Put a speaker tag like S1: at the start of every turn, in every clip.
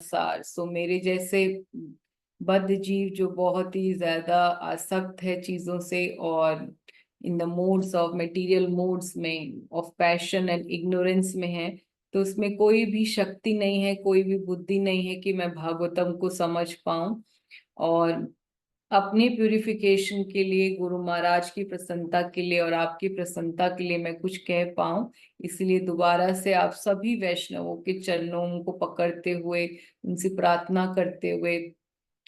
S1: सार मेरे जैसे बद्ध जीव जो बहुत ही ज्यादा आसक्त है चीजों से, और in the modes of material modes में ऑफ पैशन एंड इग्नोरेंस में है, तो उसमें कोई भी शक्ति नहीं है, कोई भी बुद्धि नहीं है कि मैं भागवतम को समझ पाऊं और अपनी प्यूरिफिकेशन के लिए, गुरु महाराज की प्रसन्नता के लिए और आपकी प्रसन्नता के लिए मैं कुछ कह पाऊं। इसलिए दोबारा से आप सभी वैष्णवों के चरणों को पकड़ते हुए, उनसे प्रार्थना करते हुए,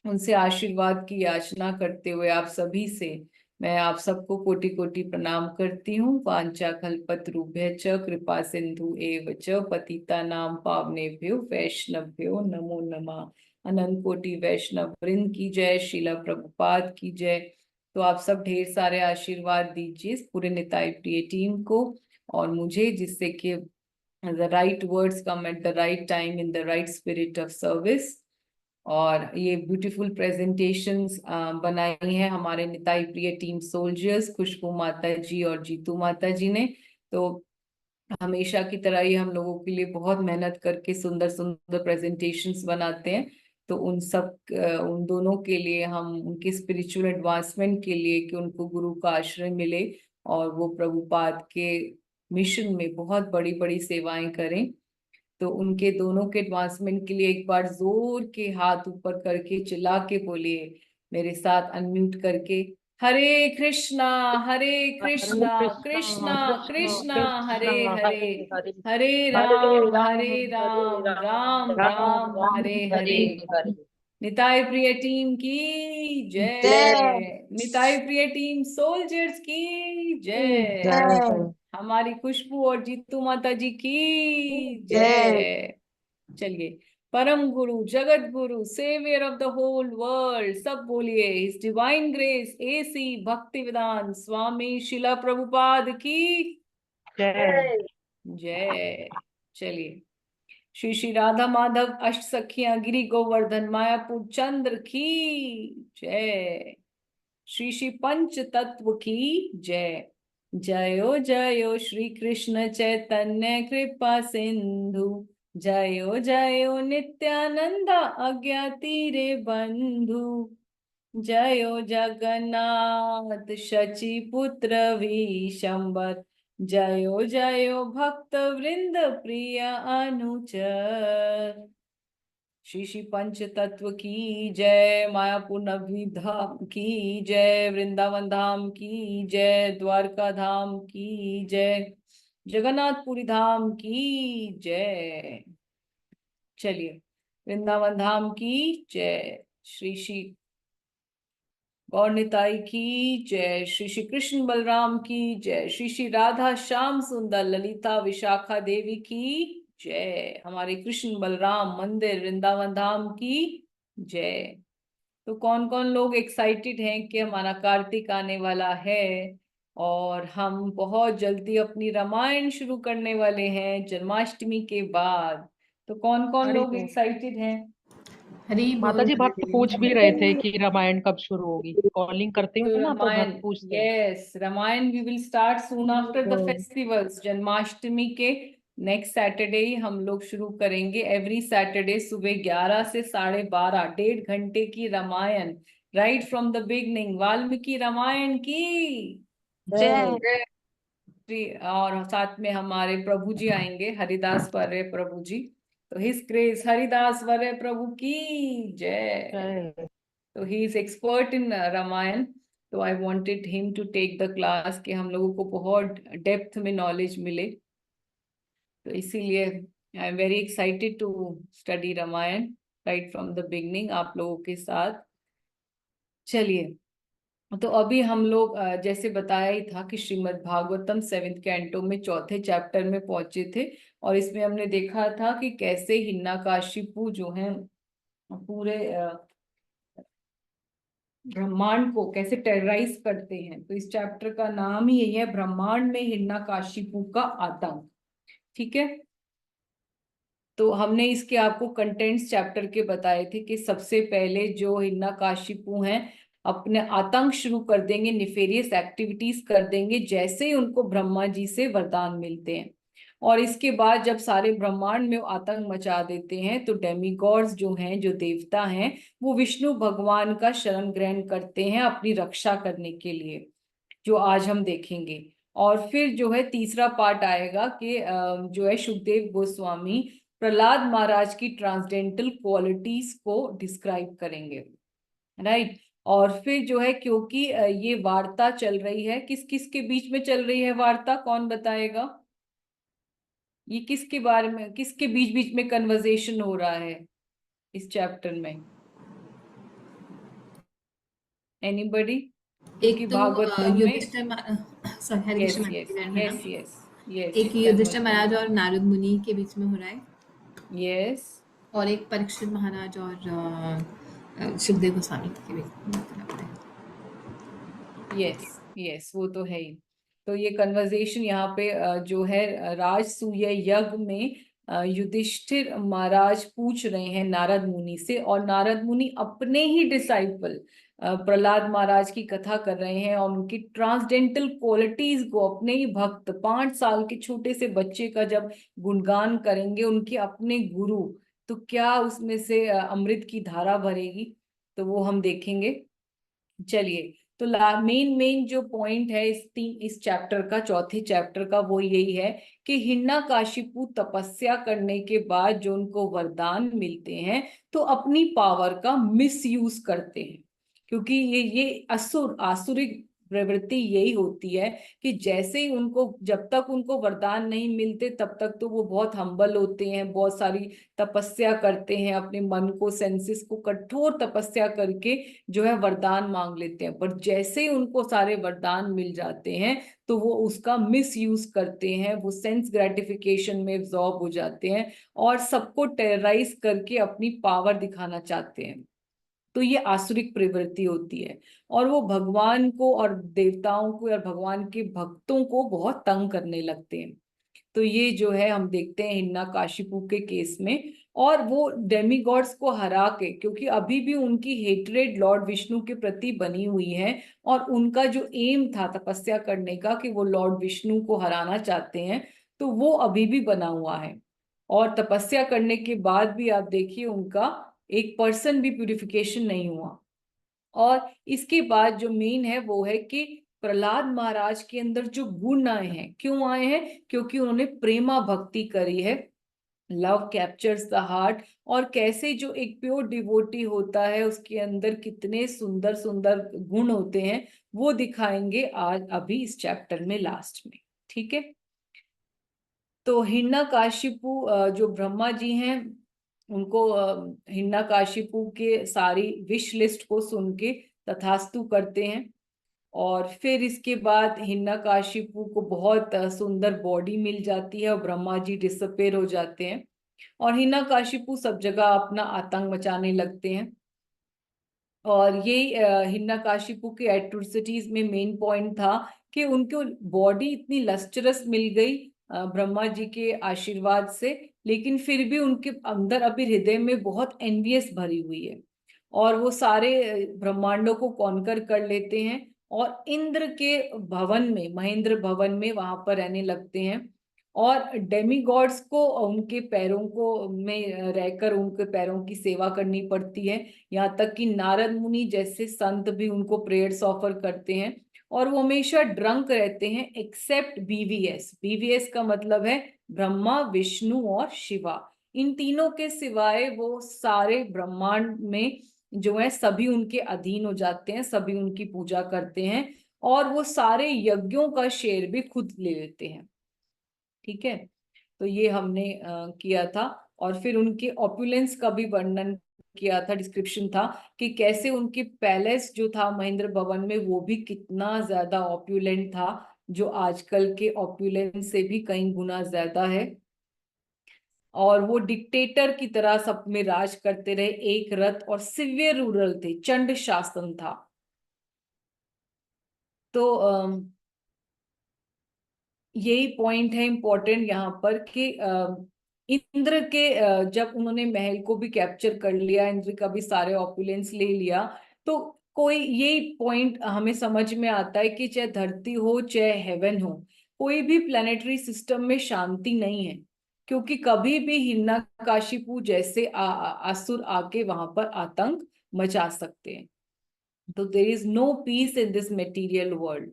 S1: उनसे आशीर्वाद की याचना करते हुए, आप सभी से मैं आप सबको कोटि कोटि प्रणाम करती हूँ। वांछा कल्पतरुभ्य च कृपा सिंधु एव च पतिता नाम पावनेभ्यो वैष्णवभ्यो नमो नमः। अनंत कोटि वैष्णव वृंद की जय, शिला प्रभुपाद की जय। तो आप सब ढेर सारे आशीर्वाद दीजिए इस पूरे निताई प्रिय टीम को और मुझे, जिससे कि the right words come at the right time in the right spirit of service. और ये ब्यूटीफुल प्रेजेंटेशंस बनाई हैं हमारे निताई प्रिय टीम सोल्जर्स, खुशबू माता जी और जीतू माता जी ने। तो हमेशा की तरह ही हम लोगों के लिए बहुत मेहनत करके सुंदर सुंदर प्रेजेंटेशंस बनाते हैं। तो उन सब उन दोनों के लिए, हम उनके स्पिरिचुअल एडवांसमेंट के लिए कि उनको गुरु का आश्रय मिले और वो प्रभुपाद के मिशन में बहुत बड़ी बड़ी सेवाएं करें, तो उनके दोनों के एडवांसमेंट के लिए एक बार जोर के हाथ ऊपर करके चिल्ला के बोलिए मेरे साथ, अनम्यूट करके, हरे कृष्णा, हरे
S2: हरे
S1: कृष्णा,
S2: कृष्णा
S1: कृष्णा
S2: कृष्ण
S1: कृष्णा,
S2: कृष्ण
S1: हरे हरे,
S2: हरे हरे
S1: हरे
S2: हरे
S1: राम,
S2: राम
S1: हरे
S2: हरे
S1: राम,
S2: राम
S1: राम
S2: राम
S1: राम,
S2: राम
S1: हरे
S2: हरे
S1: हरे।
S2: हरे
S1: निताई प्रिय टीम की
S2: जय
S1: जय, निताई प्रिय टीम सोल्जर्स की जय,
S2: जय
S1: हमारी खुशबू और जीतू माता जी की
S2: जय
S1: जय। चलिए, परम गुरु, जगत गुरु, saviour of the whole world, सब बोलिए, हिज डिवाइन ग्रेस एसी भक्ति वेदांत स्वामी शिला प्रभुपाद की
S2: जय
S1: जय। चलिए, श्री श्री राधा माधव अष्ट सखियां गिरी गोवर्धन मायापुर चंद्र की जय। श्री श्री पंच तत्व की जय। जयो जयो श्री कृष्ण चैतन्य कृपा सिंधु, जयो जयो नित्यानंद अज्ञाति बंधु, जयो जगन्नाथ शचि पुत्र विशंबर, जयो जयो भक्त वृंद प्रिय अनुचर। श्री श्री पंच तत्व की जय, मायापुर नवद्वीप धाम की जय, वृंदावन धाम की जय, द्वारका धाम की जय, जगन्नाथपुरी धाम की जय। चलिए, वृंदावन धाम की जय, श्री श्री गौर निताई की जय, श्री श्री कृष्ण बलराम की जय, श्री श्री राधा श्याम सुंदर ललिता विशाखा देवी की जय, हमारे कृष्ण बलराम मंदिर वृंदावन धाम की जय। तो कौन कौन लोग एक्साइटेड हैं कि हमारा कार्तिक आने वाला है और हम बहुत जल्दी अपनी रामायण शुरू करने वाले हैं जन्माष्टमी के बाद। तो कौन कौन
S2: हरि
S1: लोग
S2: बोल।
S1: एक्साइटेड हैं?
S3: हरी
S2: माता
S3: बोल।
S2: जी भक्त पूछ भी रहे थे कि रामायण कब शुरू होगी। कॉलिंग करती
S1: तो
S2: हूँ ना तो
S1: रामायण,
S2: भक्त पूछते हैं।
S1: Yes, Ramayana we will start soon after the
S2: two
S1: festivals. Janmashtami के नेक्स्ट सैटरडे ही हम लोग शुरू करेंगे। एवरी सैटरडे सुबह 11 से 12:30, 1.5 घंटे की Ramayana, right from the beginning, Valmiki Ramayana की
S2: जय
S1: और साथ में हमारे प्रभु जी आएंगे, हरिदास वर्य प्रभु जी। तो हिज ग्रेस हरिदास वर्य प्रभु की जय।
S2: जय
S1: तो he is expert in Ramayana. तो I wanted him to take the class कि हम लोगों को बहुत डेप्थ में नॉलेज मिले। तो इसीलिए I am very excited to study Ramayana right from the beginning आप लोगों के साथ। चलिए, तो अभी हम लोग जैसे बताया ही था कि श्रीमद् भागवतम 7th कैंटो में 4थे चैप्टर में पहुंचे थे। और इसमें हमने देखा था कि कैसे हिरण्यकशिपु जो है पूरे ब्रह्मांड को कैसे टेरराइज करते हैं। तो इस चैप्टर का नाम ही यही है, ब्रह्मांड में हिरण्यकशिपु का आतंक। ठीक है, तो हमने इसके आपको कंटेंट्स चैप्टर के बताए थे कि सबसे पहले जो हिरण्यकशिपु हैं अपने आतंक शुरू कर देंगे, निफेरियस एक्टिविटीज कर देंगे जैसे ही उनको ब्रह्मा जी से वरदान मिलते हैं। और इसके बाद जब सारे ब्रह्मांड में आतंक मचा देते हैं तो डेमिगॉड्स जो हैं, जो देवता हैं, वो विष्णु भगवान का शरण ग्रहण करते हैं अपनी रक्षा करने के लिए, जो आज हम देखेंगे। और फिर जो है तीसरा पार्ट आएगा कि जो है सुखदेव गोस्वामी प्रहलाद महाराज की ट्रांसडेंटल क्वालिटीज को डिस्क्राइब करेंगे, राइट। और फिर जो है, क्योंकि ये वार्ता चल रही है, किस किस के बीच में चल रही है वार्ता, कौन बताएगा? ये किसके बारे में, किसके बीच बीच में कन्वर्सेशन हो रहा है इस चैप्टर में? एनीबडी? क्योंकि
S3: एक तो
S1: भागवतम में,
S3: सॉरी, हरे
S1: यस
S3: कृष्ण माता
S1: यस
S3: की लाइन है ना।
S1: यस यस यस,
S3: एक युधिष्ठिर महाराज और नारद मुनि के बीच में हो रहा है,
S1: यस
S3: और एक परीक्षित महाराज और सुखदेव गोस्वामी के बीच में हो रहा है।
S1: यस यस, वो तो है ही। तो ये कन्वर्सेशन यहाँ पे जो है राजसूय यज्ञ में युधिष्ठिर महाराज पूछ रहे हैं नारद मुनि से, और नारद मुनि अपने ही डिसाइपल प्रहलाद महाराज की कथा कर रहे हैं, और उनकी ट्रांसडेंटल क्वालिटीज को, अपने ही भक्त 5 साल के छोटे से बच्चे का जब गुणगान करेंगे उनके अपने गुरु, तो क्या उसमें से अमृत की धारा भरेगी, तो वो हम देखेंगे। चलिए, तो मेन मेन जो पॉइंट है इस चैप्टर का, चौथे चैप्टर का, वो यही है कि हिरण्यकाशिपु तपस्या करने के बाद जो उनको वरदान मिलते हैं तो अपनी पावर का मिसयूज करते हैं, क्योंकि ये आसुरिक प्रवृत्ति यही होती है कि जैसे ही उनको, जब तक उनको वरदान नहीं मिलते तब तक तो वो बहुत हम्बल होते हैं, बहुत सारी तपस्या करते हैं, अपने मन को, सेंसेस को कठोर तपस्या करके जो है वरदान मांग लेते हैं। पर जैसे ही उनको सारे वरदान मिल जाते हैं तो वो उसका मिस यूज करते हैं, वो सेंस ग्रेटिफिकेशन में एब्जॉर्ब हो जाते हैं और सबको टेरराइज करके अपनी पावर दिखाना चाहते हैं। तो ये आसुरिक प्रवृत्ति होती है, और वो भगवान को और देवताओं को और भगवान के भक्तों को बहुत तंग करने लगते हैं। तो ये जो है हम देखते हैं हिरण्यकाशिपु के केस में, और वो डेमीगॉड्स को हरा के, क्योंकि अभी भी उनकी हेट्रेड लॉर्ड विष्णु के प्रति बनी हुई है, और उनका जो एम था तपस्या करने का कि वो लॉर्ड विष्णु को हराना चाहते हैं, तो वो अभी भी बना हुआ है। और तपस्या करने के बाद भी आप देखिए उनका 1% भी प्यूरिफिकेशन नहीं हुआ। और इसके बाद जो मेन है वो है कि प्रहलाद महाराज के अंदर जो गुण आए हैं, क्यों आए हैं? क्योंकि उन्होंने प्रेमा भक्ति करी है, लव कैप्चर्स द हार्ट। और कैसे जो एक प्योर डिवोटी होता है उसके अंदर कितने सुंदर सुंदर गुण होते हैं, वो दिखाएंगे आज अभी इस चैप्टर में लास्ट में, ठीक है। तो हिरण्यकाशिपु जो ब्रह्मा जी हैं, उनको हिरण्यकाशिपु के सारी विश लिस्ट को सुन के तथास्तु करते हैं। और फिर इसके बाद हिरण्यकाशिपु को बहुत सुंदर बॉडी मिल जाती है और ब्रह्मा जी डिसअपेयर हो जाते हैं, और हिरण्यकाशिपु सब जगह अपना आतंक मचाने लगते हैं। और ये हिरण्यकाशिपु के एट्रोसिटीज में मेन पॉइंट था कि उनको बॉडी इतनी लस्टरस मिल गई ब्रह्मा जी के आशीर्वाद से, लेकिन फिर भी उनके अंदर अभी हृदय में बहुत एनवियस भरी हुई है, और वो सारे ब्रह्मांडों को कॉन्कर कर लेते हैं, और इंद्र के भवन में, महेंद्र भवन में वहां पर रहने लगते हैं। और डेमीगॉड्स को उनके पैरों को में रहकर उनके पैरों की सेवा करनी पड़ती है, यहाँ तक कि नारद मुनि जैसे संत भी उनको प्रेयर्स ऑफर करते हैं। और वो हमेशा ड्रंक रहते हैं एक्सेप्ट बीवीएस। बीवीएस का मतलब है ब्रह्मा, विष्णु और शिवा। इन तीनों के सिवाय वो सारे ब्रह्मांड में जो है सभी उनके अधीन हो जाते हैं, सभी उनकी पूजा करते हैं, और वो सारे यज्ञों का शेयर भी खुद ले लेते हैं, ठीक है। तो ये हमने किया था। और फिर उनके ऑपुलेंस का भी वर्णन किया था, डिस्क्रिप्शन था कि कैसे उनके पैलेस जो था महेंद्र भवन में वो भी कितना ज्यादा ऑपुलेंट था, जो आजकल के ऑपुलेंस से भी कई गुना ज्यादा है। और वो डिक्टेटर की तरह सब में राज करते रहे, एक रथ, और सिवियर रूरल थे, चंड शासन था। तो यही पॉइंट है इम्पोर्टेंट यहाँ पर कि इंद्र के जब उन्होंने महल को भी कैप्चर कर लिया, इंद्र का भी सारे ऑपुलेंस ले लिया, तो कोई यही पॉइंट हमें समझ में आता है कि चाहे धरती हो चाहे हेवन हो, कोई भी प्लेनेटरी सिस्टम में शांति नहीं है, क्योंकि कभी भी हिरण्यकशिपु जैसे असुर आके वहां पर आतंक मचा सकते हैं। तो there is no peace in this material world.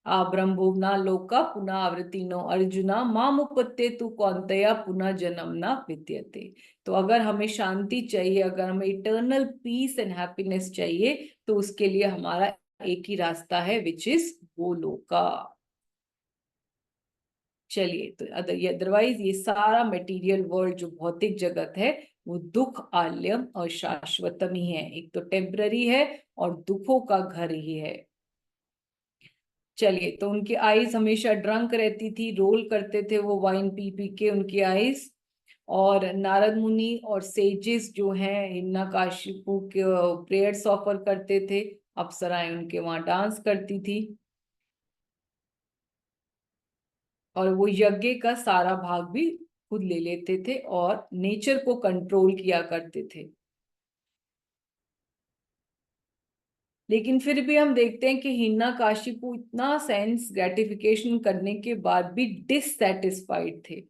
S1: ब्रह्मभुवना लोका पुनः आवृत्तिनो अर्जुना मामुपत्ते तु कौन्तेय पुनः जन्म न विद्यते। तो अगर हमें शांति चाहिए, अगर हमें इटर्नल पीस एंड हैप्पीनेस चाहिए, तो उसके लिए हमारा एक ही रास्ता है, विच इज गोलोका। चलिए, तो अदरवाइज ये सारा मटेरियल वर्ल्ड जो भौतिक जगत है वो दुख आल्यम और शाश्वतम ही है, एक तो टेम्पररी है और दुखों का घर ही है। चलिए, तो उनकी आईज हमेशा ड्रंक रहती थी, रोल करते थे वो वाइन पी पी के उनकी आईज। और नारद मुनि और सेजेस जो हैं हिरण्यकशिपु के प्रेयर्स ऑफर करते थे, अप्सराएं उनके वहां डांस करती थी, और वो यज्ञ का सारा भाग भी खुद ले लेते थे और नेचर को कंट्रोल किया करते थे। लेकिन फिर भी हम देखते हैं कि हिरण्यकशिपु इतना सेंस ग्रेटिफिकेशन करने के बाद भी डिससेटिस्फाइड थे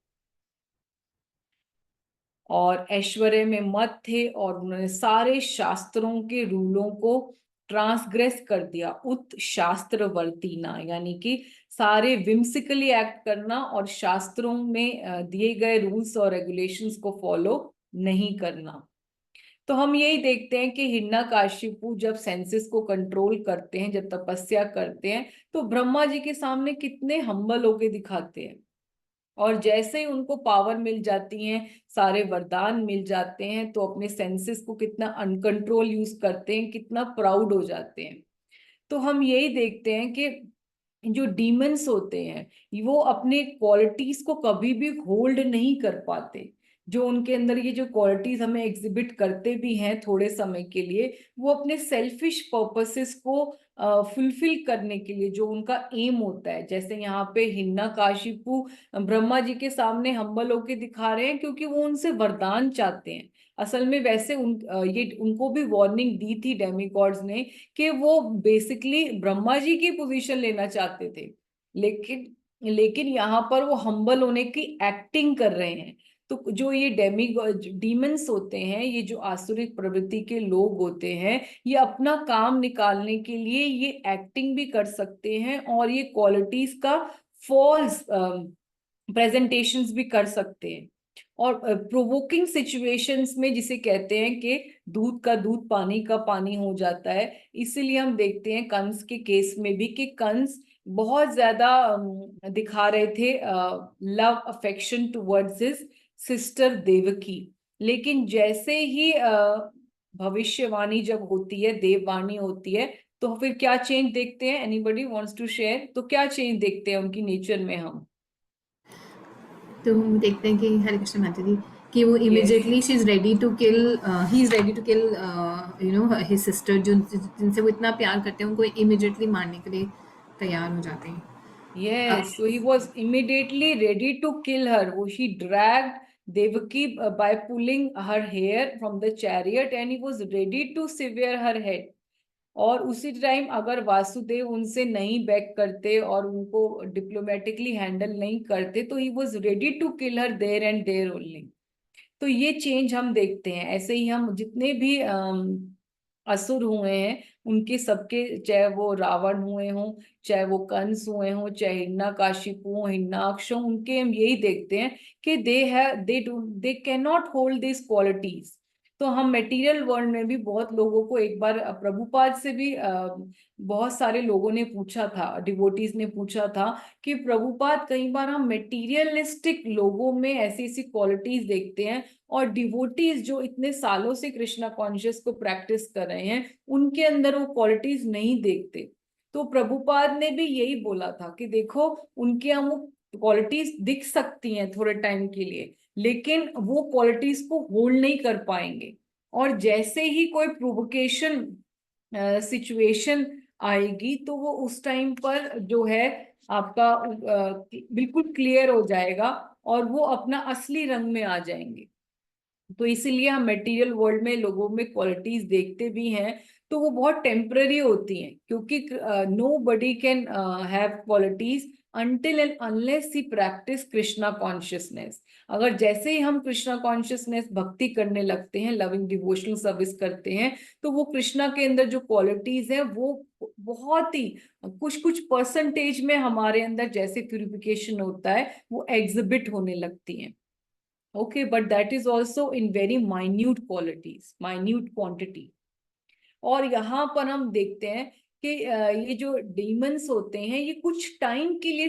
S1: और ऐश्वर्य में मत थे, और उन्होंने सारे शास्त्रों के रूलों को ट्रांसग्रेस कर दिया। उत शास्त्र वर्तीना, यानी कि सारे विम्सिकली एक्ट करना और शास्त्रों में दिए गए रूल्स और रेगुलेशंस को फॉलो नहीं करना। तो हम यही देखते हैं कि हिरण्यकशिपु जब सेंसेस को कंट्रोल करते हैं, जब तपस्या करते हैं, तो ब्रह्मा जी के सामने कितने हम्बल होके दिखाते हैं, और जैसे ही उनको पावर मिल जाती है, सारे वरदान मिल जाते हैं, तो अपने सेंसेस को कितना अनकंट्रोल यूज करते हैं, कितना प्राउड हो जाते हैं। तो हम यही देखते हैं कि जो डीमंस होते हैं वो अपने क्वालिटीज को कभी भी होल्ड नहीं कर पाते। जो उनके अंदर ये जो क्वालिटीज हमें एग्जिबिट करते भी हैं थोड़े समय के लिए, वो अपने सेल्फिश पर्पसेस को फुलफिल करने के लिए, जो उनका एम होता है, जैसे यहाँ पे हिरण्यकशिपु ब्रह्मा जी के सामने हम्बल होके दिखा रहे हैं क्योंकि वो उनसे वरदान चाहते हैं। असल में वैसे ये उनको भी वार्निंग दी थी डेमिगॉड्स ने कि वो बेसिकली ब्रह्मा जी की पोजीशन लेना चाहते थे, लेकिन यहाँ पर वो हम्बल होने की एक्टिंग कर रहे हैं। तो जो ये डीमंस होते हैं, ये जो आसुरिक प्रवृत्ति के लोग होते हैं, ये अपना काम निकालने के लिए ये एक्टिंग भी कर सकते हैं और ये क्वालिटीज का फॉल्स प्रेजेंटेशंस भी कर सकते हैं। और प्रोवोकिंग सिचुएशंस में, जिसे कहते हैं कि दूध का दूध पानी का पानी हो जाता है, इसीलिए हम देखते हैं कंस के केस में भी कि कंस बहुत ज्यादा दिखा रहे थे love affection towards his sister Devaki. लेकिन जैसे ही भविष्यवाणी जब होती है, देववाणी होती है, तो फिर क्या चेंज देखते हैं? Anybody wants to share? तो क्या चेंज देखते हैं उनकी नेचर में हम?
S3: तो हम देखते हैं कि हरे कृष्ण माता जी कि वो immediately she is ready to kill, he is ready to kill his sister, जो जिनसे वो इतना प्यार करते हैं, उनको इमीडिएटली मारने के लिए तैयार हो जाते हैं।
S1: Yes, so he was immediately ready to kill her. वो he dragged Devaki by pulling her hair from the chariot and he was ready to sever her head. और उसी टाइम अगर वासुदेव उनसे नहीं बैक करते और उनको डिप्लोमेटिकली हैंडल नहीं करते, तो he was ready to kill her there and there only. तो ये चेंज हम देखते हैं। ऐसे ही हम जितने भी असुर हुए हैं, उनके सबके, चाहे वो रावण हुए हों, चाहे वो कंस हुए हों, चाहे हिरण्यकशिपु हो, हिरण्याक्ष हो, उनके हम यही देखते हैं कि they can not hold this qualities. तो हम मटेरियल वर्ल्ड में भी बहुत लोगों को, एक बार प्रभुपाद से भी बहुत सारे लोगों ने पूछा था, डिवोटीज ने पूछा था कि प्रभुपाद, कई बार हम मटेरियलिस्टिक लोगों में ऐसी ऐसी क्वालिटीज देखते हैं और डिवोटीज जो इतने सालों से कृष्णा कॉन्शियस को प्रैक्टिस कर रहे हैं, उनके अंदर वो क्वालिटीज नहीं देखते। तो प्रभुपाद ने भी यही बोला था कि देखो, उनके यहाँ वो क्वालिटीज दिख सकती हैं थोड़े टाइम के लिए, लेकिन वो क्वालिटीज को होल्ड नहीं कर पाएंगे। और जैसे ही कोई प्रोवोकेशन सिचुएशन आएगी, तो वो उस टाइम पर जो है आपका बिल्कुल क्लियर हो जाएगा और वो अपना असली रंग में आ जाएंगे। तो इसीलिए हम मटेरियल वर्ल्ड में लोगों में क्वालिटीज देखते भी हैं, तो वो बहुत टेम्पररी होती हैं, क्योंकि nobody can have qualities until and unless he practice Krishna consciousness. अगर जैसे ही हम कृष्णा कॉन्शियसनेस भक्ति करने लगते हैं, लविंग डिवोशनल सर्विस करते हैं, तो वो कृष्णा के अंदर जो क्वालिटीज हैं वो बहुत ही कुछ कुछ परसेंटेज में हमारे अंदर जैसे प्यूरिफिकेशन होता है वो एग्जिबिट होने लगती हैं. Okay, but that is also in very minute qualities, minute quantity. और यहाँ पर हम देखते हैं कि ये जो डीमंस होते हैं ये कुछ टाइम के लिए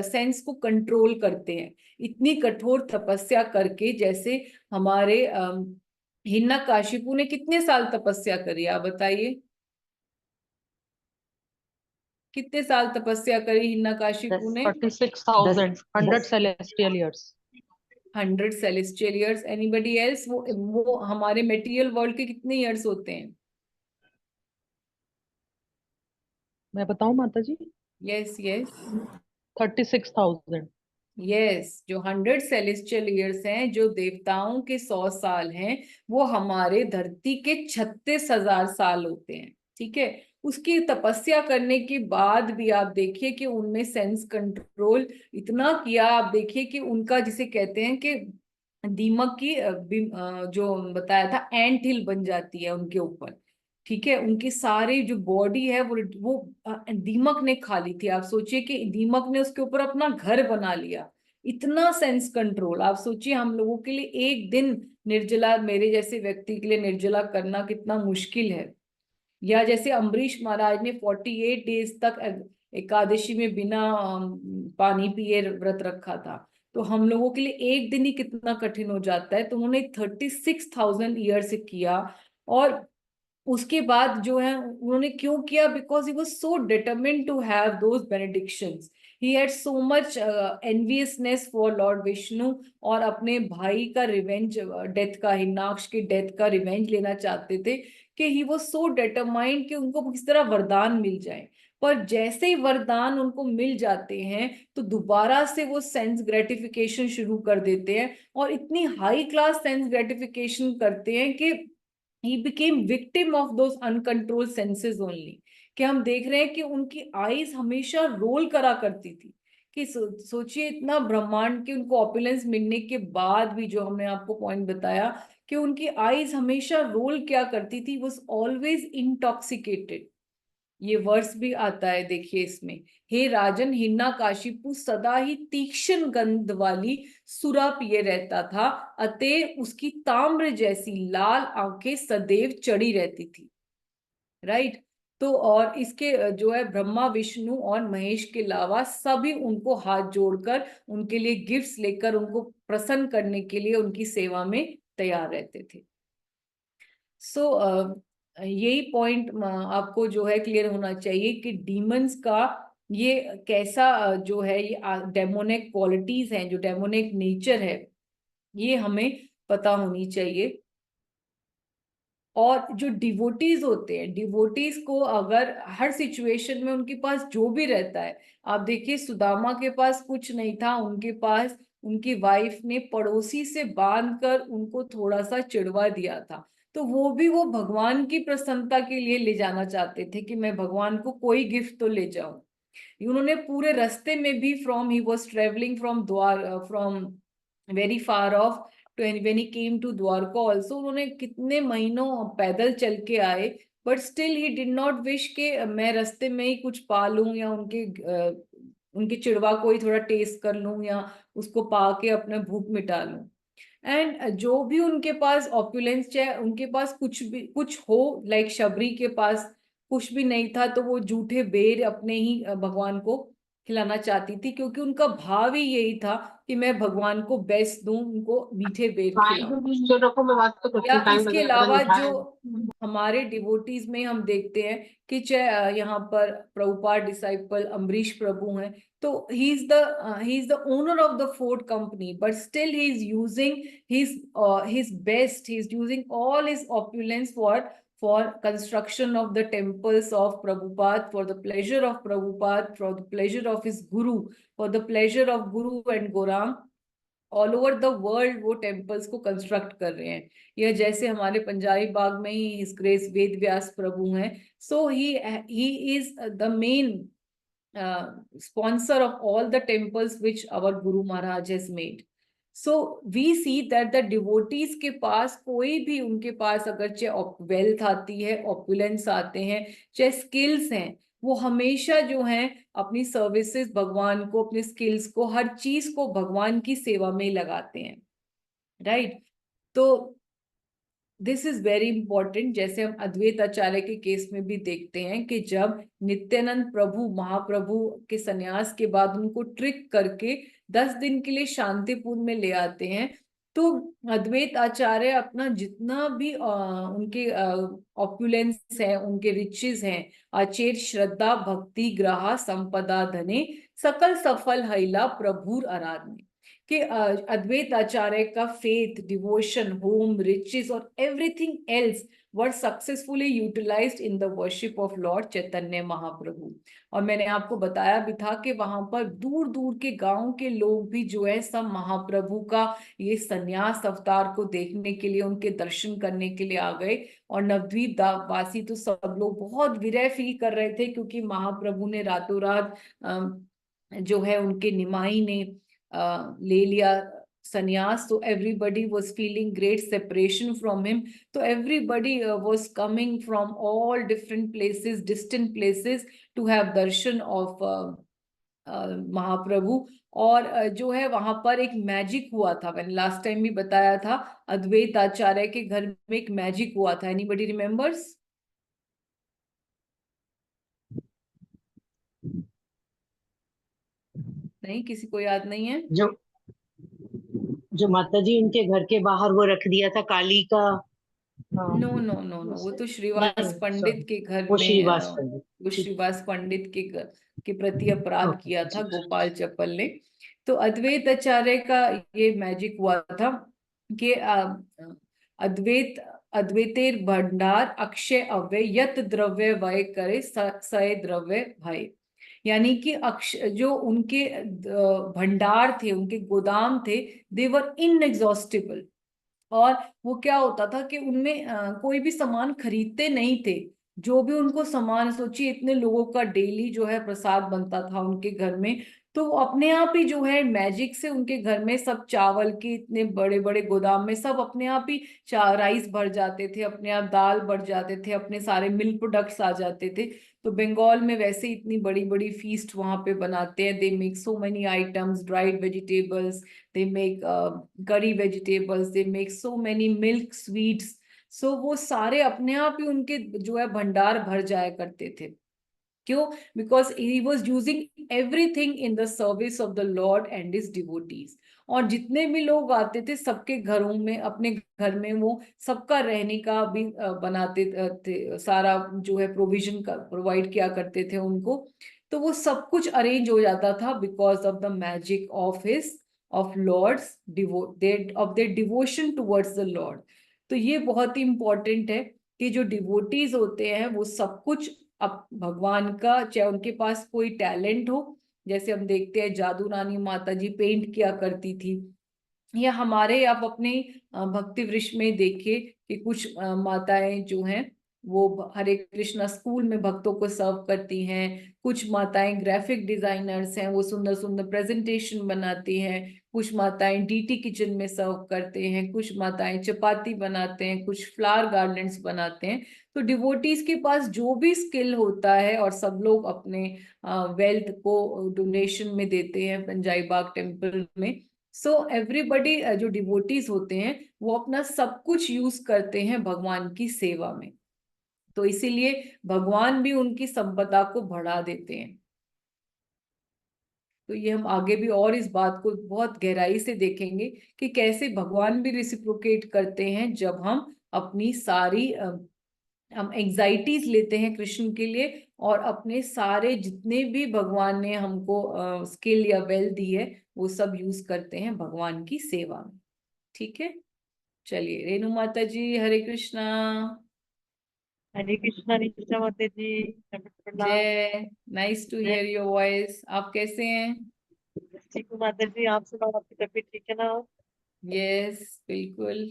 S1: सेंस को कंट्रोल करते हैं, इतनी कठोर तपस्या करके. जैसे हमारे हिरण्यकशिपु ने कितने साल तपस्या करी, आप बताइए, कितने साल तपस्या करी हिरण्यकशिपु ने?
S2: 36,000 100 celestial years.
S1: 100 celestial years. Anybody else? वो हमारे मेटीरियल वर्ल्ड के कितने ईयर्स होते हैं?
S2: मैं बताऊं माता जी?
S1: Yes yes
S2: 36,000.
S1: यस, जो 100 सेलेस्टियल ईयर्स हैं, जो देवताओं के 100 साल हैं, वो हमारे धरती के 36,000 साल होते हैं. ठीक है, उसकी तपस्या करने के बाद भी आप देखिए कि उनमें सेंस कंट्रोल इतना किया. आप देखिए कि उनका जिसे कहते हैं कि दीमक की जो बताया था एंट हिल बन जाती है उनके ऊपर. ठीक है, उनकी सारी जो बॉडी है वो दीमक ने खा ली थी. आप सोचिए कि दीमक ने उसके ऊपर अपना घर बना लिया. इतना सेंस कंट्रोल. आप सोचिए हम लोगों के लिए एक दिन निर्जला, मेरे जैसे व्यक्ति के लिए निर्जला करना कितना मुश्किल है. या जैसे अम्बरीश महाराज ने 48 डेज तक एकादशी में बिना पानी पिए व्रत रखा था, तो हम लोगों के लिए एक दिन ही कितना कठिन हो जाता है. तो उन्होंने 36,000 ईयर से किया. और उसके बाद जो है उन्होंने क्यों किया? Because he was so determined to have those benedictions. He had so much enviousness for lord Vishnu, और अपने भाई का रिवेंज, डेथ का, हिरण्याक्ष के डेथ का रिवेंज लेना चाहते थे. कि ही वाज सो डिटरमाइंड कि उनको किस तरह वरदान मिल जाए. पर जैसे ही वरदान उनको मिल जाते हैं तो दोबारा से वो सेंस ग्रेटिफिकेशन शुरू कर देते हैं, और इतनी हाई क्लास सेंस ग्रेटिफिकेशन करते हैं कि he became victim of those uncontrolled senses only. कि हम देख रहे हैं कि उनकी आईज हमेशा रोल करा करती थी. कि सोचिए इतना ब्रह्मांड के उनको ऑपुलेंस मिलने के बाद भी, जो हमने आपको पॉइंट बताया, कि उनकी आईज हमेशा रोल क्या करती थी, वॉज ऑलवेज इंटॉक्सिकेटेड. ये वर्स भी आता है, देखिए इसमें, हे राजन, हिरण्यकशिपु सदा ही तीक्ष्ण गंध वाली सुरा पिए रहता था, अतः उसकी ताम्र जैसी लाल आंखें सदैव चढ़ी रहती थी. राइट. तो और इसके जो है ब्रह्मा, विष्णु और महेश के अलावा सभी उनको हाथ जोड़कर, उनके लिए गिफ्ट्स लेकर, उनको प्रसन्न करने के लिए उनकी सेवा में तैयार रहते थे. सो यही पॉइंट आपको जो है क्लियर होना चाहिए कि डीमंस का ये कैसा जो है, ये डेमोनिक क्वालिटीज हैं, जो डेमोनिक नेचर है, ये हमें पता होनी चाहिए. और जो डिवोटीज होते हैं, डिवोटीज को अगर हर सिचुएशन में उनके पास जो भी रहता है, आप देखिए सुदामा के पास कुछ नहीं था, उनके पास उनकी वाइफ ने पड़ोसी से बांध कर उनको थोड़ा सा चिढ़वा दिया था. तो वो भी वो भगवान की प्रसन्नता के लिए ले जाना चाहते थे कि मैं भगवान को कोई गिफ्ट तो ले जाऊं. उन्होंने पूरे रास्ते में भी, from he was travelling from द्वार, from very far off, to when he came to Dwarka also, उन्होंने कितने महीनों पैदल चल के आए, but still he did not wish के मैं रास्ते में ही कुछ पा लूं, या उनके चिड़वा को ही थोड़ा टेस्ट कर लूं, या उसको पा के अपने भूख मिटा लूं. एंड जो भी उनके पास ऑपुलेंस, चाहे उनके पास कुछ भी कुछ हो, लाइक शबरी के पास कुछ भी नहीं था, तो वो जूठे बेर अपने ही भगवान को खिलाना चाहती थी, क्योंकि उनका भाव ही यही था कि मैं भगवान को बेस्ट दूं, उनको मीठे बेर खिलाऊं. या इसके अलावा जो हमारे डिवोटीज में हम देखते हैं कि चाहे यहाँ पर प्रभुपाद डिसाइपल अम्बरीश प्रभु हैं, तो he is the owner of the Ford company, but still he is using his best. He is using all his opulence for construction of the temples of Prabhupada, for the pleasure of Prabhupada, for the pleasure of his guru, for the pleasure of Guru and Gaurang. All over the world वो temples को construct कर रहे हैं. या जैसे हमारे पंजाबी बाग में ही his grace वेद व्यास प्रभु हैं, so he is the main sponsor of all the temples which our Guru Maharaj has made. So we see that the devotees के पास कोई भी उनके पास अगर चाहे वेल्थ आती है, ऑपुलेंस आते हैं, चाहे स्किल्स हैं, वो हमेशा जो हैं अपनी सर्विसेज भगवान को, अपने स्किल्स को, हर चीज को भगवान की सेवा में लगाते हैं, राइट? तो दिस इज वेरी इंपॉर्टेंट। जैसे हम अद्वैत आचार्य के केस में भी देखते हैं कि जब नित्यानंद प्रभु महाप्रभु के संन्यास के बाद उनको ट्रिक करके 10 दिन के लिए शांतिपुर में ले आते हैं, तो अद्वैत आचार्य अपना जितना भी उनके ऑपुलेंस है, उनके रिचेस हैं, अचेत श्रद्धा भक्ति ग्रहा संपदा धने सकल सफल हैला प्रभुर आराधने, कि अद्वैत आचार्य का फेथ, डिवोशन, होम, रिचेस और everything else were successfully utilised in the worship of lord Chaitanya Mahaprabhu. और मैंने आपको बताया भी था कि वहां पर दूर दूर के गांव के लोग भी जो है सब महाप्रभु का ये संन्यास अवतार को देखने के लिए, उनके दर्शन करने के लिए आ गए। और नवद्वीप वासी तो सब लोग बहुत विरह फील कर रहे थे, क्योंकि महाप्रभु ने रातों रात जो है उनके निमाई ने ले लिया संन्यास। तो everybody was feeling great separation from him. तो everybody was coming from all different places, distant places to have darshan of Mahaprabhu. और जो है वहां पर एक मैजिक हुआ था, मैंने लास्ट टाइम भी बताया था, अद्वैत आचार्य के घर में एक मैजिक हुआ था। Anybody remembers? नहीं, किसी को याद नहीं है?
S4: जो माता जी उनके घर के बाहर वो रख दिया था काली का।
S1: नो नो नो नो, वो तो श्रीवास पंडित के घर
S4: वो
S1: में
S4: श्रीवास पंडित,
S1: वो श्रीवास पंडित के प्रति अपराध किया था गोपाल चप्पल ने। तो अद्वैत आचार्य का ये मैजिक हुआ था कि अद्वैतेर भंडार अक्षय अव्यय यत द्रव्य वय करे सय द्रव्य भय। यानी कि जो उनके भंडार थे, उनके गोदाम थे, दे वर इनएग्जॉस्टिबल। और वो क्या होता था कि उनमें कोई भी सामान खरीदते नहीं थे। जो भी उनको सामान, सोचिए इतने लोगों का डेली जो है प्रसाद बनता था उनके घर में, तो वो अपने आप ही जो है मैजिक से उनके घर में सब चावल के इतने बड़े बड़े गोदाम में सब अपने आप ही राइस भर जाते थे, अपने आप दाल बढ़ जाते थे, अपने सारे मिल्क प्रोडक्ट्स आ जाते थे। तो बंगाल में वैसे इतनी बड़ी बड़ी फीस्ट वहां पे बनाते हैं। They make so many items, dried vegetables, they make curry vegetables, they make so many milk sweets। so वो सारे अपने आप ही उनके जो है भंडार भर जाया करते थे। क्यों? Because he was using everything in the service of the Lord and his devotees. और जितने भी लोग आते थे सबके घरों में, अपने घर में वो सबका रहने का भी बनाते थे, सारा जो है प्रोविजन का प्रोवाइड किया करते थे उनको। तो वो सब कुछ अरेंज हो जाता था because of the magic of his of lords of their devotion towards the lord. तो ये बहुत ही इंपॉर्टेंट है कि जो डिवोटीज होते हैं वो सब कुछ अब भगवान का, चाहे उनके पास कोई टैलेंट हो, जैसे हम देखते हैं जादू रानी माता जी पेंट किया करती थी, या हमारे आप अपने भक्ति वृक्ष में देखिए कि कुछ माताएं जो हैं वो हरे कृष्णा स्कूल में भक्तों को सर्व करती हैं। कुछ माताएं ग्राफिक डिजाइनर्स हैं, वो सुंदर सुंदर प्रेजेंटेशन बनाती हैं। कुछ माताएं डीटी किचन में सर्व करते हैं, कुछ माताएं चपाती बनाते हैं, कुछ फ्लावर गार्डन्स बनाते हैं। तो डिवोटीज के पास जो भी स्किल होता है, और सब लोग अपने वेल्थ को डोनेशन में देते हैं पंजाई बाग टेम्पल में। सो एवरीबडी जो डिवोटीज होते हैं वो अपना सब कुछ यूज करते हैं भगवान की सेवा में। तो इसीलिए भगवान भी उनकी संपदा को बढ़ा देते हैं। तो ये हम आगे भी और इस बात को बहुत गहराई से देखेंगे कि कैसे भगवान भी रिसिप्रोकेट करते हैं जब हम अपनी सारी हम एंजाइटीज लेते हैं कृष्ण के लिए, और अपने सारे जितने भी भगवान ने हमको स्किल या वेल दी है वो सब यूज करते हैं भगवान की सेवा में। ठीक है, चलिए रेणु माता जी, हरे कृष्णा।
S2: हरे कृष्णा माता जी।
S1: जय, nice to hear your voice. आप कैसे हैं?
S2: ठीक हूँ माता जी, आप सुनाओ, आपकी तबीयत ठीक है ना?
S1: यस बिल्कुल,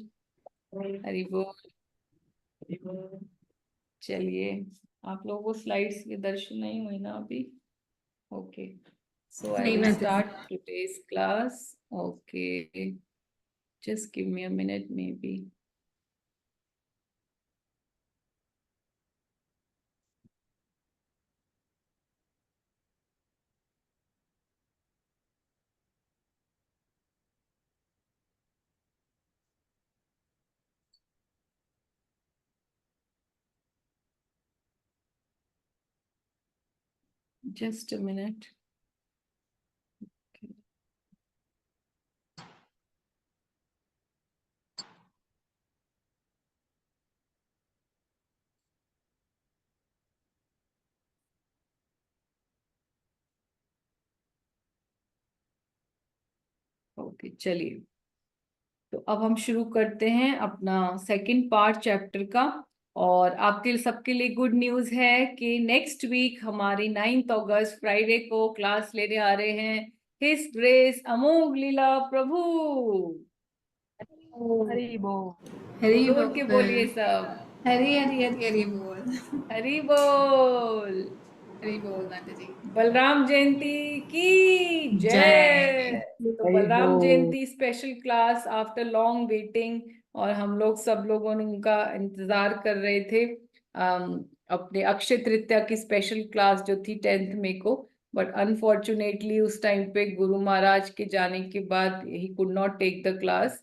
S1: हरि बोल। चलिए, आप लोगों को स्लाइड्स के दर्शन नहीं हुए ना अभी? Okay. So I
S3: नहीं
S1: will
S3: मैं तो
S1: start today's class. Okay. Just give me a minute, maybe. Just a minute. Okay. Okay, चलिए, तो अब हम शुरू करते हैं अपना सेकंड पार्ट चैप्टर का। और आपके सबके लिए गुड न्यूज़ है कि नेक्स्ट वीक हमारी 9 अगस्त फ्राइडे को क्लास लेने आ रहे हैं हिज ग्रेस अमोघ लीला प्रभु।
S2: हरी बोल।
S3: हरी
S1: जोर के बोलिए सब,
S3: हरी हरी हरी हरी बोल।
S1: हरी बोल।
S3: हरी बोल माता जी।
S1: बलराम जयंती की
S3: जय।
S1: जय। तो
S2: हरी
S1: बलराम
S2: बोल।
S1: Jayanti special class after long waiting, और हम लोग सब लोगों ने उनका इंतजार कर रहे थे। अपने अक्षय तृतीया की स्पेशल क्लास जो थी 10 मई को, बट अनफॉर्चुनेटली उस टाइम पे गुरु महाराज के जाने के बाद ही could not take the class.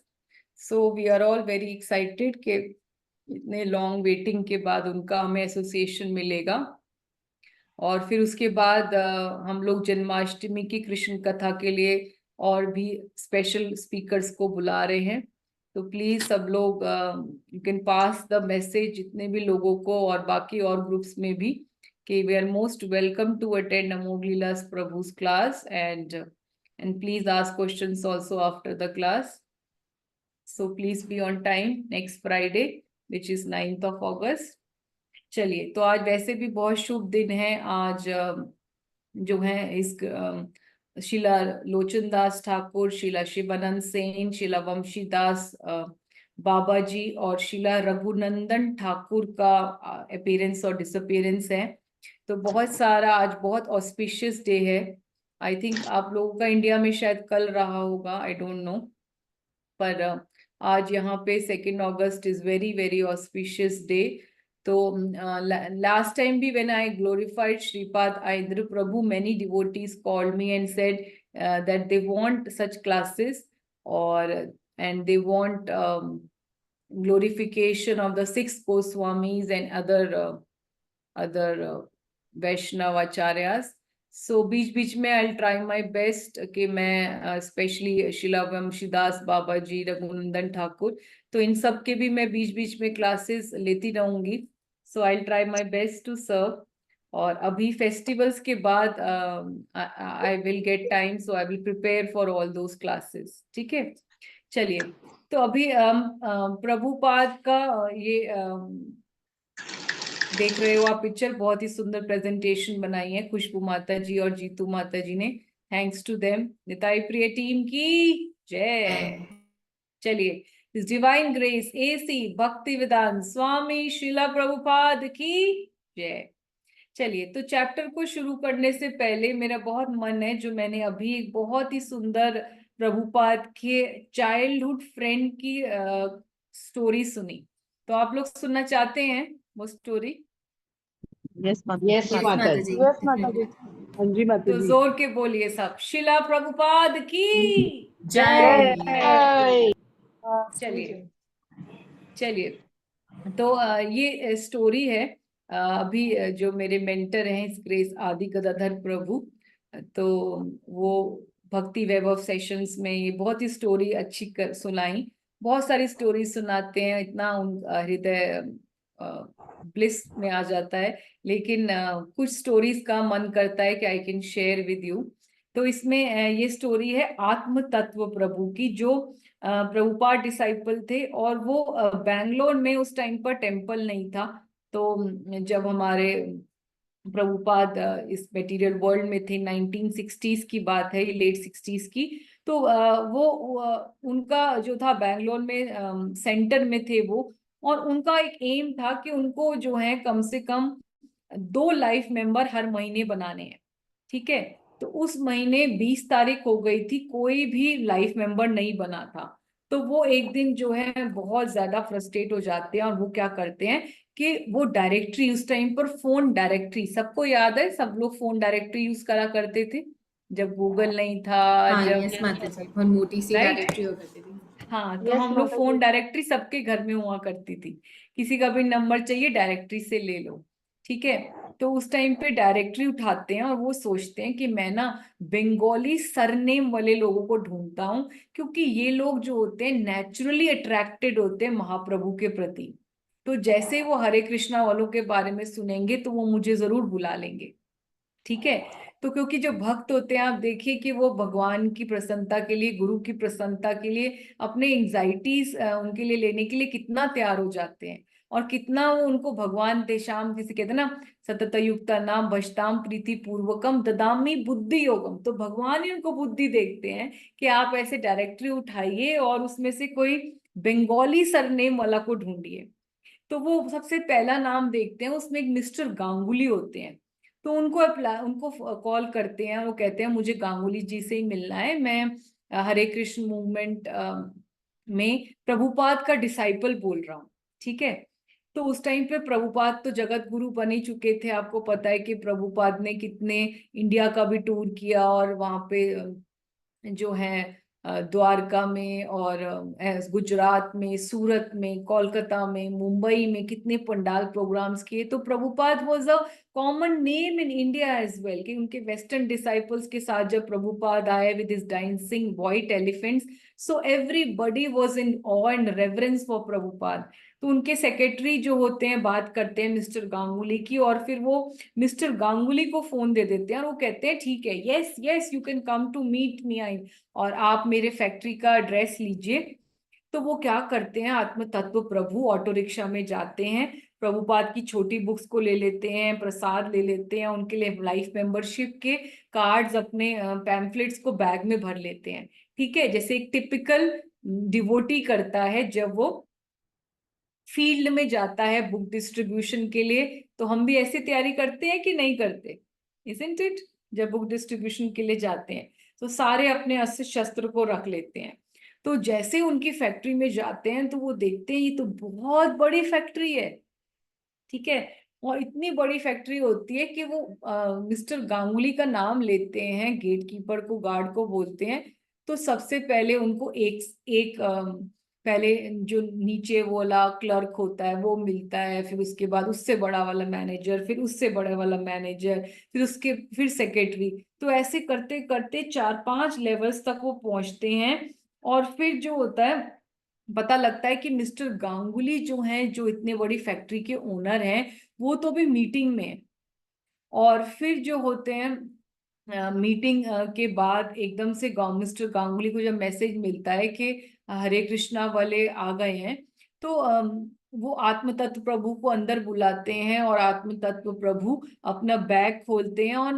S1: So we are all very excited कि इतने लॉन्ग वेटिंग के बाद उनका हमें एसोसिएशन मिलेगा। और फिर उसके बाद हम लोग जन्माष्टमी की कृष्ण कथा के लिए और भी स्पेशल स्पीकर्स को बुला रहे हैं। तो प्लीज सब लोग you can pass the message जितने भी लोगों को और बाकी और ग्रुप्स में भी, कि we are most welcome to attend Amogh Lila Prabhu's class, and please ask questions also after the class. So please be on time next Friday, which is 9th of August. चलिए, तो आज वैसे भी बहुत शुभ दिन है। आज जो है इस शिला लोचन दास ठाकुर, शिला शिवानंद सेन, शिला वंशी दास बाबा जी और शिला रघुनंदन ठाकुर का अपीयरेंस और डिसअपीयरेंस है। तो बहुत सारा आज बहुत ऑस्पिशियस डे है। आई थिंक आप लोगों का इंडिया में शायद कल रहा होगा, आई डोंट नो, पर आज यहाँ पे 2 August is very very auspicious day. तो last time भी when I glorified Shripad Aindra Prabhu, many devotees called me and said that they want such classes, or and they want glorification of the 6 Goswamis and other Vaishnav Acharyas. सो बीच बीच में आई try my best कि मैं specially शिला वंशीदास बाबा जी, रघुनंदन ठाकुर, तो इन सब के भी मैं बीच बीच में classes लेती रहूंगी। So I try my best to serve. और अभी फेस्टिवल्स के बाद I will get time, so I will prepare for all those classes. ठीक है, चलिए, तो अभी प्रभुपाद का ये देख रहे हो आप पिक्चर, बहुत ही सुंदर प्रेजेंटेशन बनाई है खुशबू माता जी और जीतू माता जी ने। Thanks to them. निताई प्रिय टीम की जय। चलिए, इस डिवाइन ग्रेस एसी भक्ति विदान स्वामी शिला प्रभुपाद की जय। चलिए, तो चैप्टर को शुरू करने से पहले मेरा बहुत मन है, जो मैंने अभी एक बहुत ही सुंदर प्रभुपाद के चाइल्डहुड फ्रेंड की स्टोरी सुनी। तो आप लोग सुनना चाहते हैं वो स्टोरी?
S2: यस माता
S4: यस
S2: जी।
S4: माता जी।
S2: यस माता जी। हाँ जी माता
S1: तो
S2: जी।
S1: जोर के बोलिए सब, शिला प्रभुपाद की
S3: जय।
S4: जय।
S1: चलिए चलिए, तो ये स्टोरी है। अभी जो मेरे मेंटर हैं इस ग्रेस आदि गदाधर प्रभु, तो वो भक्ति वैभव सेशंस में ये बहुत ही स्टोरी अच्छी सुनाई। बहुत सारी स्टोरी सुनाते हैं, इतना हृदय ब्लिस में आ जाता है। लेकिन कुछ स्टोरीज का मन करता है कि I can share with you. तो इसमें ये स्टोरी है आत्म तत्व प्रभु की, जो प्रभुपाद डिसाइपल थे, और वो बैंगलोर में उस टाइम पर टेम्पल नहीं था। तो जब हमारे प्रभुपाद इस मटेरियल वर्ल्ड में थे, 1960s की बात है, लेट 60s की, तो उनका जो था बैंगलोर में सेंटर में थे वो। और उनका एक एम था कि उनको जो है कम से कम 2 लाइफ मेंबर हर महीने बनाने हैं। ठीक है। तो उस महीने 20 तारीख हो गई थी, कोई भी लाइफ मेंबर नहीं बना था। तो वो एक दिन जो है बहुत ज्यादा फ्रस्ट्रेट हो जाते हैं और वो क्या करते हैं कि वो डायरेक्टरी, उस टाइम पर फोन डायरेक्टरी, सबको याद है, सब लोग फोन डायरेक्टरी यूज करा करते थे जब गूगल नहीं था,
S3: हाँ
S1: जब,
S3: यस माता जी, बहुत मोटी सी
S1: राइट।
S3: डायरेक्टरी हुआ करती थी।
S1: हाँ, तो
S4: यस
S1: हम लोग
S4: माता
S1: फोन
S4: जी।
S1: डायरेक्टरी सबके घर में हुआ करती थी, किसी का भी नंबर चाहिए डायरेक्टरी से ले लो, ठीक है। तो उस टाइम पे डायरेक्टरी उठाते हैं और वो सोचते हैं कि मैं ना बंगाली सरनेम वाले लोगों को ढूंढता हूँ, क्योंकि ये लोग जो होते हैं नेचुरली अट्रैक्टेड होते हैं महाप्रभु के प्रति। तो जैसे वो हरे कृष्णा वालों के बारे में सुनेंगे तो वो मुझे जरूर बुला लेंगे, ठीक है। तो क्योंकि जो भक्त होते हैं, आप देखिए कि वो भगवान की प्रसन्नता के लिए, गुरु की प्रसन्नता के लिए, अपने एंजाइटीज उनके लिए लेने के लिए कितना तैयार हो जाते हैं, और कितना वो उनको भगवान तेषाम, किसी कहते हैं ना, सतत युक्ता नाम भजताम प्रीति पूर्वकम ददामी बुद्धि योगम, तो भगवान ही उनको बुद्धि देखते हैं कि आप ऐसे डायरेक्टरी उठाइए और उसमें से कोई बंगाली सरनेम वाला को ढूंढिए। तो वो सबसे पहला नाम देखते हैं, उसमें एक मिस्टर गांगुली होते हैं। तो उनको अप्लाई, उनको कॉल करते हैं, वो कहते हैं मुझे गांगुली जी से ही मिलना है, मैं हरे कृष्ण मूवमेंट में प्रभुपाद का डिसाइपल बोल रहा हूँ, ठीक है। तो उस टाइम पे प्रभुपाद तो जगत गुरु बन ही चुके थे, आपको पता है कि प्रभुपाद ने कितने इंडिया का भी टूर किया, और वहां पे जो है द्वारका में और गुजरात में, सूरत में, कोलकाता में, मुंबई में कितने पंडाल प्रोग्राम्स किए। तो Prabhupada was a common name in India as well, कि उनके वेस्टर्न डिसाइपल्स के साथ जब प्रभुपाद आए with his dancing white elephants, so everybody was in awe and reverence for Prabhupada. तो उनके सेक्रेटरी जो होते हैं बात करते हैं मिस्टर गांगुली की, और फिर वो मिस्टर गांगुली को फोन दे देते हैं और वो कहते हैं ठीक है, yes yes you can come to meet me, I, और आप मेरे फैक्ट्री का एड्रेस लीजिए। तो वो क्या करते हैं, आत्म तत्व प्रभु ऑटो रिक्शा में जाते हैं, प्रभुपाद की छोटी बुक्स को ले लेते हैं, प्रसाद ले लेते हैं, उनके लिए लाइफ मेंबरशिप के कार्ड्स, अपने पैम्फलेट्स को बैग में भर लेते हैं, ठीक है, जैसे एक टिपिकल डिवोटी करता है जब वो फील्ड में जाता है बुक डिस्ट्रीब्यूशन के लिए। तो हम भी ऐसी तैयारी करते हैं कि नहीं करते, इजंट इट? जब बुक डिस्ट्रीब्यूशन के लिए जाते हैं तो सारे अपने अस्त्र शस्त्र को रख लेते हैं। तो जैसे उनकी फैक्ट्री में जाते हैं तो वो देखते हैं ये तो बहुत बड़ी फैक्ट्री है, ठीक है। और इतनी बड़ी फैक्ट्री होती है कि वो मिस्टर गांगुली का नाम लेते हैं, गेट कीपर को, गार्ड को बोलते हैं। तो सबसे पहले उनको एक एक पहले जो नीचे वाला क्लर्क होता है वो मिलता है, फिर उसके बाद उससे बड़ा वाला मैनेजर, फिर उससे बड़ा वाला मैनेजर, फिर उसके फिर सेक्रेटरी। तो ऐसे करते करते 4-5 लेवल्स तक वो पहुंचते हैं। और फिर जो होता है, पता लगता है कि मिस्टर गांगुली जो हैं, जो इतने बड़ी फैक्ट्री के ओनर हैं, वो तो भी मीटिंग में है। और फिर जो होते हैं मीटिंग के बाद एकदम से मिस्टर गांगुली को जब मैसेज मिलता है कि हरे कृष्णा वाले आ गए हैं, तो वो आत्म तत्व प्रभु को अंदर बुलाते हैं, और आत्म तत्व प्रभु अपना बैग खोलते हैं और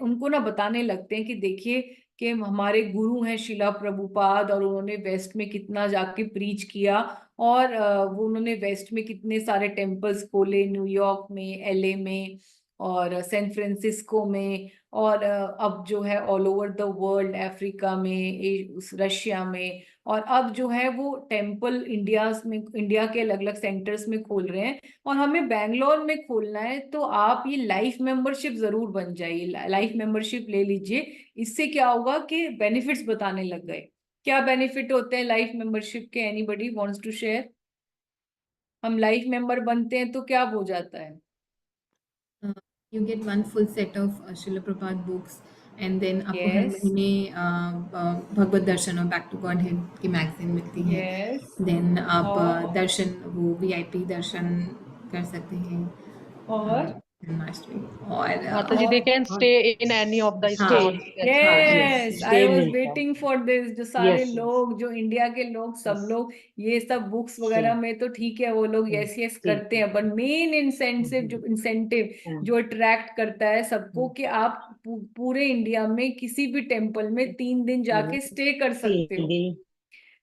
S1: उनको ना बताने लगते हैं कि देखिए कि हमारे गुरु हैं शिला प्रभुपाद, और उन्होंने वेस्ट में कितना जाके प्रीच किया, और वो उन्होंने वेस्ट में कितने सारे टेम्पल्स खोले, न्यूयॉर्क में, एलए में, और सैन फ्रांसिस्को में, और अब जो है all over the world, Africa में, रशिया में, और अब जो है वो टेम्पल इंडिया में, इंडिया के अलग अलग सेंटर्स में खोल रहे हैं। और हमें बैंगलोर में खोलना है, तो आप ये लाइफ मेंबरशिप जरूर बन जाइए, लाइफ मेंबरशिप ले लीजिए। इससे क्या होगा कि बेनिफिट्स बताने लग गए। क्या बेनिफिट होते हैं लाइफ मेंबरशिप के? Anybody wants to share? हम लाइफ मेंबर बनते हैं तो क्या हो जाता है?
S3: You get one full set of Srila Prabhupada books, and then आपको हर
S1: यस,
S3: महीने भगवत दर्शन और बैक टू गॉड हेड की मैगजीन मिलती है।
S1: यस।
S3: देन आप
S1: और
S3: दर्शन, वो वीआईपी दर्शन कर सकते हैं
S1: और
S3: जन्माष्टमी। और
S2: माता जी, they can
S4: हाँ,
S2: stay in any of the
S3: हाँ
S2: stalls as
S4: हाँ,
S2: well.
S1: Yes, I
S4: stay
S1: was
S4: मिलता है।
S1: Waiting for this. जो सारे
S4: यस, यस,
S1: लोग, जो इंडिया के लोग, सब
S4: यस,
S1: लोग ये सब बुक्स वगैरह
S4: सेम,
S1: में तो ठीक है, वो लोग
S4: सेम,
S1: यस यस
S4: सेम।
S1: करते हैं, पर मेन इंसेंटिव
S4: हाँ,
S1: जो अट्रैक्ट करता है सबको,
S4: हाँ,
S1: कि आप पूरे इंडिया में किसी भी टेम्पल में 3 दिन जाके स्टे कर सकते
S4: तीन
S1: हो,
S4: दिन।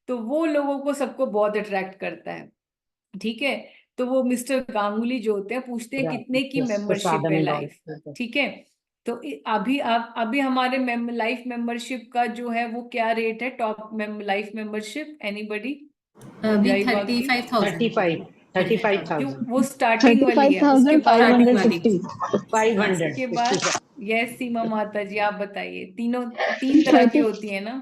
S1: तो वो लोगों को सबको बहुत अट्रैक्ट करता है, ठीक है। तो वो मिस्टर गांगुली जो होते हैं पूछते हैं
S4: पूरा,
S1: कितने की
S4: यस,
S1: मेंबरशिप
S4: प्रसादम
S1: है
S4: एंड ऑल।
S1: लाइफ, ठीक है। तो अभी हमारे लाइफ मेंबरशिप का जो है वो क्या रेट है, टॉप लाइफ मेंबरशिप, एनीबडी?
S3: अभी
S1: जाइबा की
S3: 35,000
S4: 35,000
S1: जो वो स्टार्टिंग वाली है, उसके बाद
S3: स्टार्टिंग वाली
S4: 500
S1: उसके बाद यस सीमा माता जी आप बताइए, तीन तरह की
S5: 30
S1: होती है ना?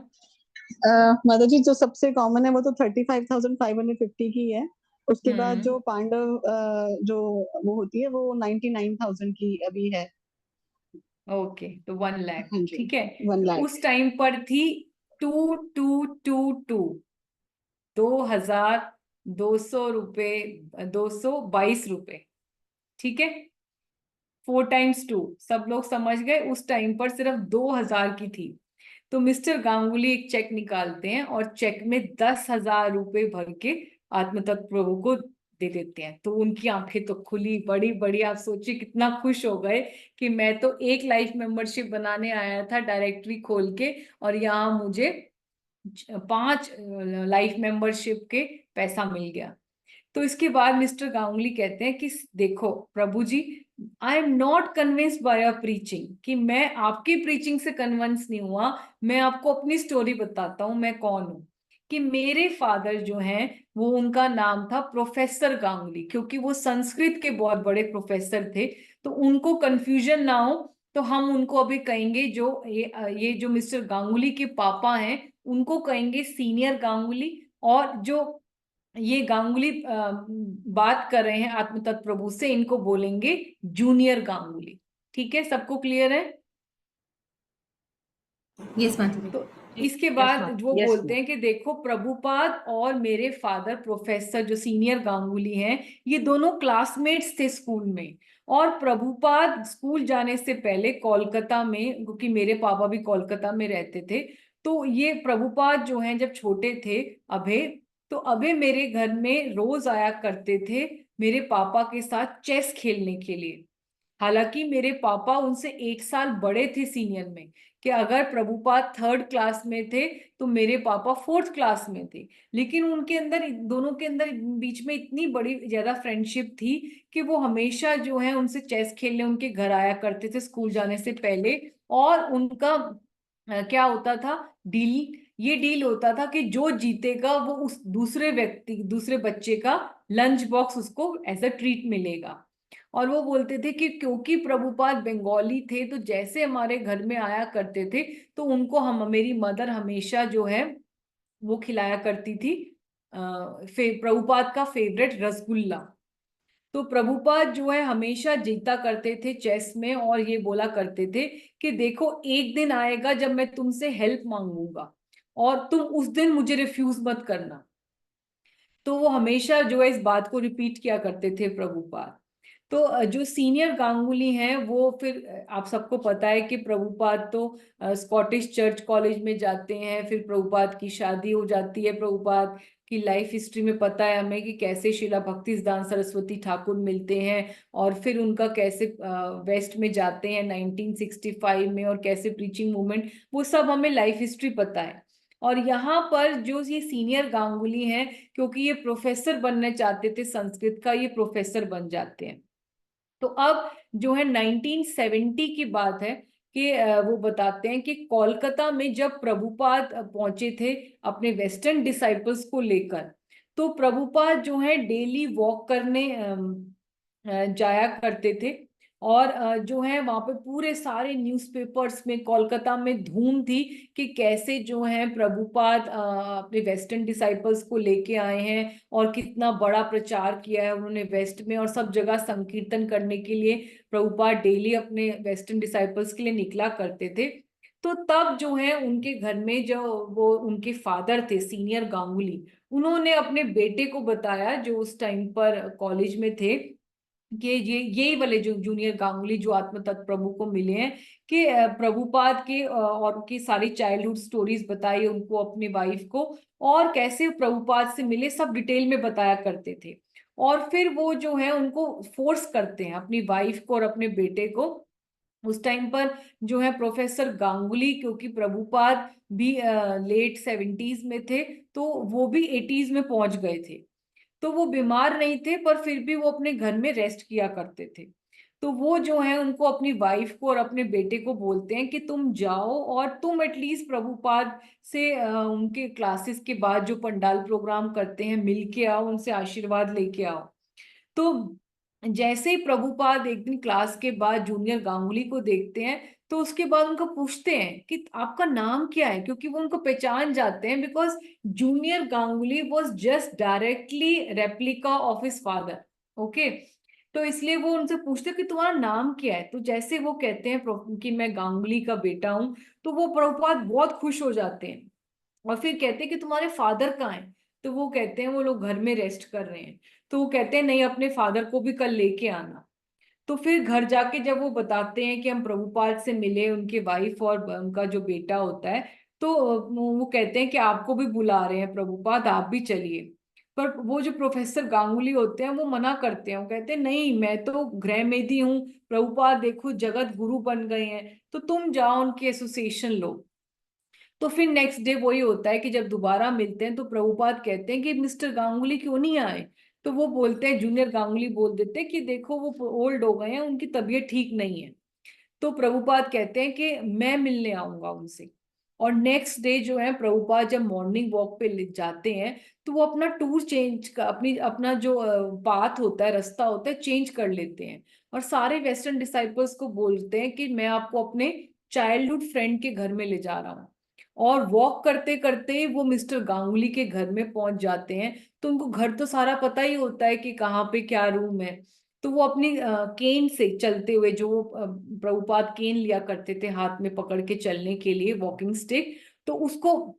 S5: माता जी जो सबसे कॉमन है वो तो 35,550 की है। उसके बाद जो पांडव जो वो होती है वो 99,000 की अभी है।
S1: ओके, तो 1 लाख,
S5: हाँ जी,
S1: ठीक है।
S5: 1
S1: तो
S5: लाख।
S1: उस टाइम पर थी 2222 2,200 रुपये, 222 रुपये, ठीक है। 4 × 2, सब लोग समझ गए। उस टाइम पर सिर्फ 2,000 की थी। तो मिस्टर गांगुली एक चेक निकालते हैं और चेक में 10,000 रुपये भर के आत्मतत्व प्रभु को दे देते हैं। तो उनकी आंखें तो खुली बड़ी बड़ी, आप सोचिए कितना खुश हो गए कि मैं तो एक लाइफ मेंबरशिप बनाने आया था डायरेक्टरी खोल के, और यहाँ मुझे 5 लाइफ मेंबरशिप के पैसा मिल गया। तो इसके बाद मिस्टर गांगुली कहते हैं कि देखो Prabhu ji, I am not convinced by your preaching, कि मैं आपकी प्रीचिंग से कन्विंस नहीं हुआ। मैं आपको अपनी स्टोरी बताता हूँ मैं कौन हूँ। कि मेरे फादर जो हैं वो, उनका नाम था प्रोफेसर गांगुली, क्योंकि वो संस्कृत के बहुत बड़े प्रोफेसर थे। तो उनको कंफ्यूजन ना हो तो हम उनको अभी कहेंगे, जो ये जो मिस्टर गांगुली के पापा हैं उनको कहेंगे सीनियर गांगुली, और जो ये गांगुली बात कर रहे हैं आत्मतत्व प्रभु से, इनको बोलेंगे जूनियर गांगुली। ठीक है, सबको क्लियर है?
S3: यस माता जी।
S1: तो इसके बाद वो
S4: yes,
S1: बोलते हैं कि देखो प्रभुपाद और मेरे फादर प्रोफेसर जो सीनियर गांगुली हैं, ये दोनों क्लासमेट्स थे स्कूल में। और प्रभुपाद स्कूल जाने से पहले कोलकाता में, क्योंकि मेरे पापा भी कोलकाता में रहते थे, तो ये प्रभुपाद जो हैं जब छोटे थे अभय, तो अभय मेरे घर में रोज आया करते थे मेरे पापा के साथ चेस खेलने के लिए। हालांकि मेरे पापा उनसे 1 साल बड़े थे सीनियर में, कि अगर प्रभुपाद 3rd क्लास में थे तो मेरे पापा 4th क्लास में थे। लेकिन उनके अंदर, दोनों के अंदर बीच में इतनी बड़ी ज्यादा फ्रेंडशिप थी कि वो हमेशा जो है उनसे चेस खेलने उनके घर आया करते थे स्कूल जाने से पहले। और उनका क्या होता था डील, ये डील होता था कि जो जीतेगा वो उस दूसरे बच्चे का लंच बॉक्स उसको एज अ ट्रीट मिलेगा। और वो बोलते थे कि क्योंकि प्रभुपाद बंगाली थे तो जैसे हमारे घर में आया करते थे, तो उनको मेरी मदर हमेशा जो है वो खिलाया करती थी प्रभुपाद का फेवरेट रसगुल्ला। तो प्रभुपाद जो है हमेशा जीता करते थे चेस में, और ये बोला करते थे कि देखो एक दिन आएगा जब मैं तुमसे हेल्प मांगूंगा और तुम उस दिन मुझे रिफ्यूज मत करना। तो वो हमेशा जो है इस बात को रिपीट किया करते थे प्रभुपाद। तो जो सीनियर गांगुली हैं वो फिर आप सबको पता है कि प्रभुपाद तो स्कॉटिश चर्च कॉलेज में जाते हैं, फिर प्रभुपाद की शादी हो जाती है। प्रभुपाद की लाइफ हिस्ट्री में पता है हमें कि कैसे शिला भक्तिसिद्धांत सरस्वती ठाकुर मिलते हैं, और फिर उनका कैसे वेस्ट में जाते हैं 1965 में, और कैसे प्रीचिंग मूवमेंट, वो सब हमें लाइफ हिस्ट्री पता है। और यहाँ पर जो ये सीनियर गांगुली हैं, क्योंकि ये प्रोफेसर बनना चाहते थे संस्कृत का, ये प्रोफेसर बन जाते हैं। तो अब जो है 1970 की बात है कि वो बताते हैं कि कोलकाता में जब प्रभुपाद पहुंचे थे अपने वेस्टर्न डिसाइपल्स को लेकर, तो प्रभुपाद जो है डेली वॉक करने जाया करते थे। और जो है वहां पे पूरे सारे न्यूज़पेपर्स में कोलकाता में धूम थी कि कैसे जो है प्रभुपाद अपने वेस्टर्न डिसाइपल्स को लेके आए हैं, और कितना बड़ा प्रचार किया है उन्होंने वेस्ट में, और सब जगह संकीर्तन करने के लिए प्रभुपाद डेली अपने वेस्टर्न डिसाइपल्स के लिए निकला करते थे। तो तब जो है उनके घर में जो वो उनके फादर थे सीनियर गांगुली, उन्होंने अपने बेटे को बताया जो उस टाइम पर कॉलेज में थे, कि यही वाले जो जूनियर गांगुली जो आत्मतत्व प्रभु को मिले हैं, कि प्रभुपाद के और उनकी सारी चाइल्डहुड स्टोरीज बताई उनको, अपनी वाइफ को, और कैसे प्रभुपाद से मिले सब डिटेल में बताया करते थे। और फिर वो जो है उनको फोर्स करते हैं अपनी वाइफ को और अपने बेटे को। उस टाइम पर जो है प्रोफेसर गांगुली, क्योंकि प्रभुपाद भी लेट 70s में थे, तो वो भी 80s में पहुंच गए थे, तो वो बीमार नहीं थे पर फिर भी वो अपने घर में रेस्ट किया करते थे। तो वो जो है उनको अपनी वाइफ को और अपने बेटे को बोलते हैं कि तुम जाओ और तुम एटलीस्ट प्रभुपाद से उनके क्लासेस के बाद जो पंडाल प्रोग्राम करते हैं मिल के आओ, उनसे आशीर्वाद लेके आओ। तो जैसे ही प्रभुपाद एक दिन क्लास के बाद जूनियर गांगुली को देखते हैं, तो उसके बाद उनको पूछते हैं कि आपका नाम क्या है, क्योंकि वो उनको पहचान जाते हैं, because junior Ganguly was just directly replica of his father. Okay, तो इसलिए वो उनसे पूछते हैं कि तुम्हारा नाम क्या है। तो जैसे वो कहते हैं कि मैं गांगुली का बेटा हूं, तो वो प्रभुपाद बहुत खुश हो जाते हैं और फिर कहते हैं कि तुम्हारे फादर कहाँ हैं। तो वो कहते हैं वो लोग घर में रेस्ट कर रहे हैं। तो वो कहते हैं नहीं, अपने फादर को भी कल लेके आना। तो फिर घर जाके जब वो बताते हैं कि हम प्रभुपाद से मिले, उनके वाइफ और उनका जो बेटा होता है, तो वो कहते हैं कि आपको भी बुला रहे हैं प्रभुपाद, आप भी चलिए। पर वो जो प्रोफेसर गांगुली होते हैं वो मना करते हैं। वो कहते हैं नहीं, मैं तो गृह मेधी हूँ, प्रभुपाद देखो जगत गुरु बन गए हैं, तो तुम जाओ उनकी एसोसिएशन लो। तो फिर नेक्स्ट डे वही होता है कि जब दोबारा मिलते हैं तो प्रभुपाद कहते हैं कि मिस्टर गांगुली क्यों नहीं आए। तो वो बोलते हैं, जूनियर गांगुली बोल देते हैं कि देखो वो ओल्ड हो गए हैं, उनकी तबीयत ठीक नहीं है। तो प्रभुपाद कहते हैं कि मैं मिलने आऊंगा उनसे। और नेक्स्ट डे जो है प्रभुपाद जब मॉर्निंग वॉक पे जाते हैं, तो वो अपना टूर चेंज का अपना जो पाथ होता है, रास्ता होता है, चेंज कर लेते हैं और सारे वेस्टर्न डिसाइपल्स को बोलते हैं कि मैं आपको अपने चाइल्डहुड फ्रेंड के घर में ले जा रहा हूँ। और वॉक करते करते वो मिस्टर गांगुली के घर में पहुंच जाते हैं। तो उनको घर तो सारा पता ही होता है कि कहाँ पे क्या रूम है। तो वो अपनी केन से चलते हुए, जो प्रभुपाद केन लिया करते थे हाथ में पकड़ के चलने के लिए, वॉकिंग स्टिक, तो उसको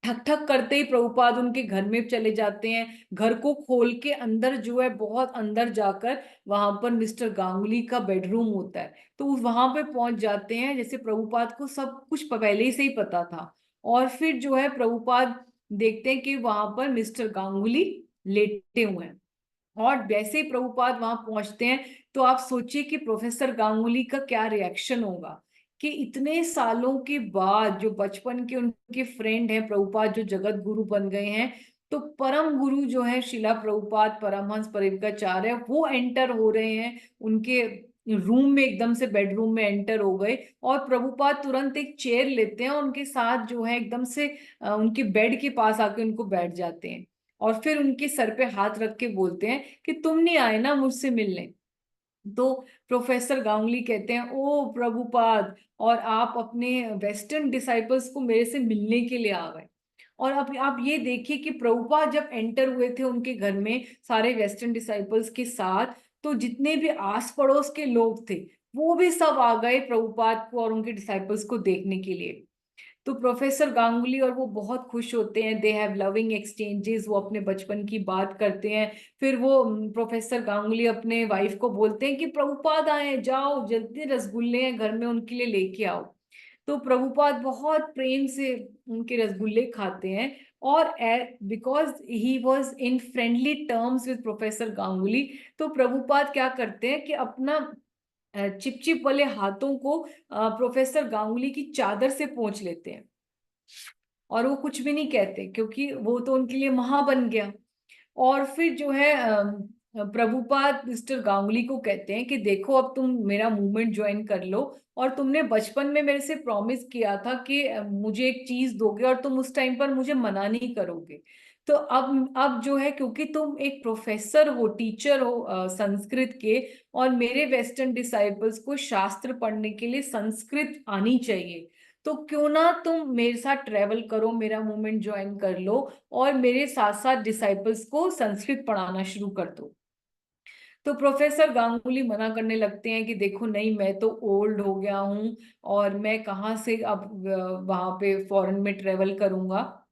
S1: ठक ठक करते ही प्रभुपाद उनके घर में चले जाते हैं। घर को खोल के अंदर जो है, बहुत अंदर जाकर वहां पर मिस्टर गांगुली का बेडरूम होता है, तो वहां पे पहुंच जाते हैं। जैसे प्रभुपाद को सब कुछ पहले से ही पता था। और फिर जो है प्रभुपाद देखते हैं कि वहां पर मिस्टर गांगुली लेटे हुए हैं। और वैसे ही प्रभुपाद वहां पहुंचते हैं, तो आप सोचिए कि प्रोफेसर गांगुली का क्या रिएक्शन होगा कि इतने सालों के बाद जो बचपन के उनके फ्रेंड हैं प्रभुपाद, जो जगत गुरु बन गए हैं, तो परम गुरु जो है शिला प्रभुपाद परमहंस परिव्राजकाचार्य, वो एंटर हो रहे हैं उनके रूम में, एकदम से बेडरूम में एंटर हो गए। और प्रभुपाद तुरंत एक चेयर लेते हैं और उनके साथ जो है एकदम से उनके बेड के पास आके उनको बैठ जाते हैं। और फिर उनके सर पे हाथ रख के बोलते हैं कि तुम नहीं आए ना मुझसे मिलने। तो प्रोफेसर गांगुली कहते हैं, ओ प्रभुपाद, और आप अपने वेस्टर्न डिसाइपल्स को मेरे से मिलने के लिए आ गए। और अब आप ये देखिए कि प्रभुपाद जब एंटर हुए थे उनके घर में सारे वेस्टर्न डिसाइपल्स के साथ, तो जितने भी आस पड़ोस के लोग थे वो भी सब आ गए प्रभुपाद को और उनके डिसाइपल्स को देखने के लिए। तो प्रोफेसर गांगुली और वो बहुत खुश होते हैं, दे हैव लविंग एक्सचेंजेस, वो अपने बचपन की बात करते हैं। फिर वो प्रोफेसर गांगुली अपने वाइफ को बोलते हैं कि प्रभुपाद आए, जाओ जल्दी, रसगुल्ले हैं घर में, उनके लिए लेके आओ। तो प्रभुपाद बहुत प्रेम से उनके रसगुल्ले खाते हैं। और because he was in friendly terms with professor Ganguly, तो प्रभुपाद क्या करते हैं कि अपना चिपचिप वाले हाथों को प्रोफेसर गांगुली की चादर से पोंछ लेते हैं। और वो कुछ भी नहीं कहते, क्योंकि वो तो उनके लिए महा बन गया। और फिर जो है प्रभुपाद मिस्टर गांगुली को कहते हैं कि देखो, अब तुम मेरा मूवमेंट ज्वाइन कर लो, और तुमने बचपन में मेरे से प्रॉमिस किया था कि मुझे एक चीज दोगे और तुम उस टाइम पर मुझे मना नहीं करोगे। तो अब जो है, क्योंकि तुम एक प्रोफेसर हो, टीचर हो संस्कृत के, और मेरे वेस्टर्न डिसाइपल्स को शास्त्र पढ़ने के लिए संस्कृत आनी चाहिए, तो क्यों ना तुम मेरे साथ ट्रेवल करो, मेरा मूवमेंट ज्वाइन कर लो और मेरे साथ साथ डिसाइपल्स को संस्कृत पढ़ाना शुरू कर दो। तो प्रोफेसर गांगुली मना करने लगते हैं कि देखो नहीं, मैं तो ओल्ड हो गया हूँ और मैं कहाँ से अब वहां पे फॉरेन में ट्रेवल करूंगा,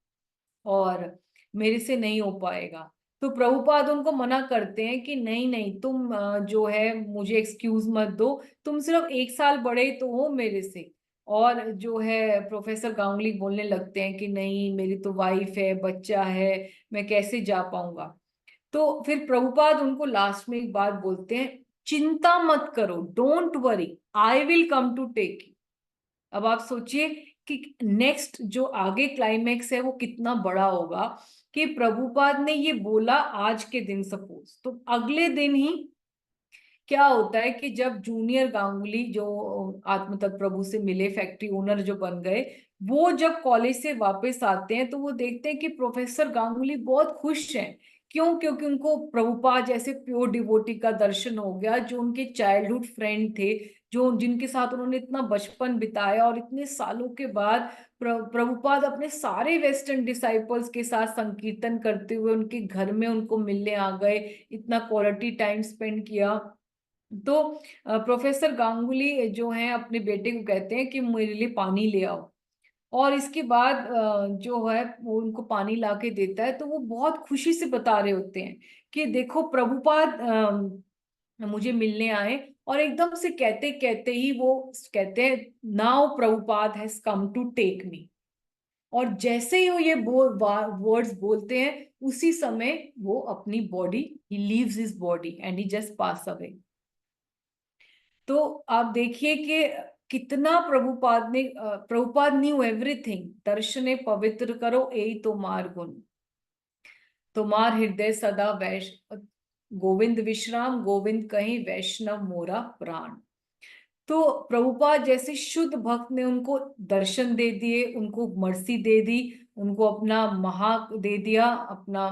S1: और मेरे से नहीं हो पाएगा। तो प्रभुपाद उनको मना करते हैं कि नहीं नहीं, तुम जो है मुझे एक्सक्यूज मत दो, तुम सिर्फ 1 साल बड़े तो हो मेरे से। और जो है प्रोफेसर गांगुली बोलने लगते हैं कि नहीं, मेरी तो वाइफ है, बच्चा है, मैं कैसे जा पाऊंगा। तो फिर प्रभुपाद उनको लास्ट में एक बात बोलते हैं, चिंता मत करो, don't worry, I will come to take you. अब आप सोचिए कि नेक्स्ट जो आगे क्लाइमेक्स है वो कितना बड़ा होगा, कि प्रभुपाद ने ये बोला आज के दिन, सपोज तो अगले दिन ही क्या होता है कि जब जूनियर गांगुली जो आत्मतत्व प्रभु से मिले, फैक्ट्री ओनर जो बन गए, वो जब कॉलेज से वापस आते हैं तो वो देखते हैं कि प्रोफेसर गांगुली बहुत खुश हैं। क्यों? क्योंकि उनको प्रभुपाद जैसे प्योर डिवोटी का दर्शन हो गया, जो उनके चाइल्डहुड फ्रेंड थे, जो जिनके साथ उन्होंने इतना बचपन बिताया, और इतने सालों के बाद प्रभुपाद अपने सारे वेस्टर्न डिसाइपल्स के साथ संकीर्तन करते हुए उनके घर में उनको मिलने आ गए, इतना क्वालिटी टाइम स्पेंड किया। तो प्रोफेसर गांगुली जो है अपने बेटे को कहते हैं कि मेरे लिए पानी ले आओ, और इसके बाद जो है वो उनको पानी ला के देता है। तो वो बहुत खुशी से बता रहे होते हैं कि देखो प्रभुपाद मुझे मिलने आए, और एकदम से कहते कहते ही वो कहते हैं now Prabhupada has come to take me. और जैसे ही वो ये वर्ड्स बोलते हैं, उसी समय वो अपनी body, he leaves his body and he just pass away. तो आप देखिए कि कितना प्रभुपाद न्यू एवरीथिंग। दर्शने पवित्र करो यही तुम्हार गुण, तुम्हार हृदय सदा गोविंद विश्राम, गोविंद कहीं वैष्णव मोरा प्राण। तो प्रभुपाद जैसे शुद्ध भक्त ने उनको दर्शन दे दिए, उनको मर्सी दे दी, उनको अपना महा दे दिया, अपना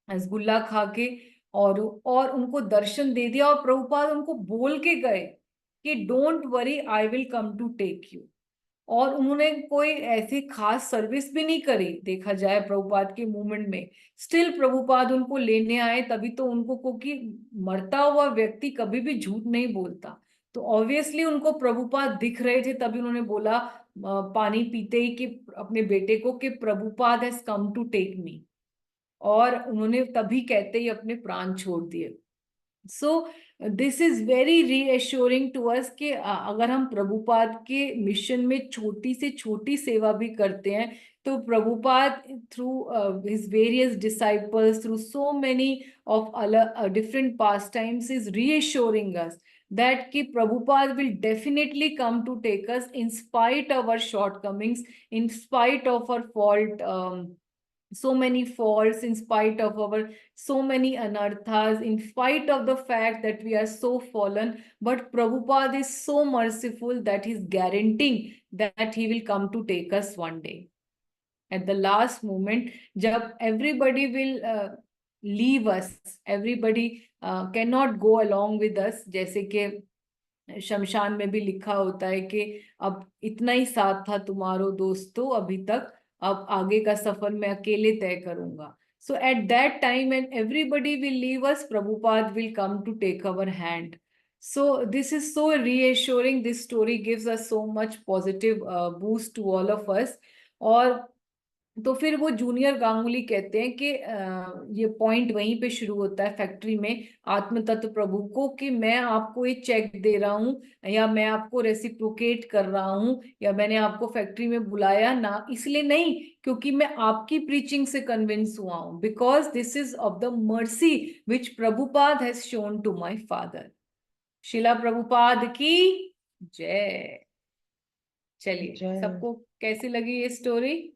S1: रसगुल्ला खा के, और उनको दर्शन दे दिया, और प्रभुपाद उनको बोल के गए कि don't worry, I will come to take you. और उन्होंने कोई ऐसी खास सर्विस भी नहीं करी देखा जाए प्रभुपाद के मूवमेंट में। स्टिल प्रभुपाद उनको लेने आए, तभी तो उनको, क्योंकि मरता हुआ व्यक्ति कभी भी झूठ नहीं बोलता, तो ऑब्वियसली उनको प्रभुपाद दिख रहे थे, तभी उन्होंने बोला पानी पीते ही कि अपने बेटे को कि Prabhupada has come to take me, और उन्होंने तभी कहते ही अपने प्राण छोड़ दिए। So this is very reassuring to us कि अगर हम प्रभुपाद के मिशन में छोटी से छोटी सेवा भी करते हैं, तो Prabhupada through his various disciples, through so many of different pastimes, is reassuring us that ki Prabhupada will definitely come to take us in spite of our shortcomings, in spite of our so many faults, in spite of our so many anarthas, in spite of the fact that we are so fallen. But Prabhupada is so merciful that he's guaranteeing that he will come to take us one day. At the last moment, jab everybody will leave us, everybody cannot go along with us, जैसे कि शमशान में भी लिखा होता है कि अब इतना ही साथ था तुम्हारो दोस्तों अभी तक, अब आगे का सफर मैं अकेले तय करूंगा। So at that time when everybody will leave us, Prabhupada will come to take our hand. So this is so reassuring. This story gives us so much positive boost to all of us. और तो फिर वो junior Ganguly कहते हैं कि ये point वहीं पे शुरू होता है फैक्ट्री में आत्मतत्व प्रभु को, कि मैं आपको ये चेक दे रहा हूँ, या मैं आपको रेसिप्रोकेट कर रहा हूँ, या मैंने आपको फैक्ट्री में बुलाया ना इसलिए नहीं क्योंकि मैं आपकी प्रीचिंग से कन्विंस हुआ हूँ, because this is of the mercy which Prabhupada has shown to my father. Shila Prabhupada की जय। चलिए,
S2: जय।
S1: सबको कैसी लगी ये स्टोरी?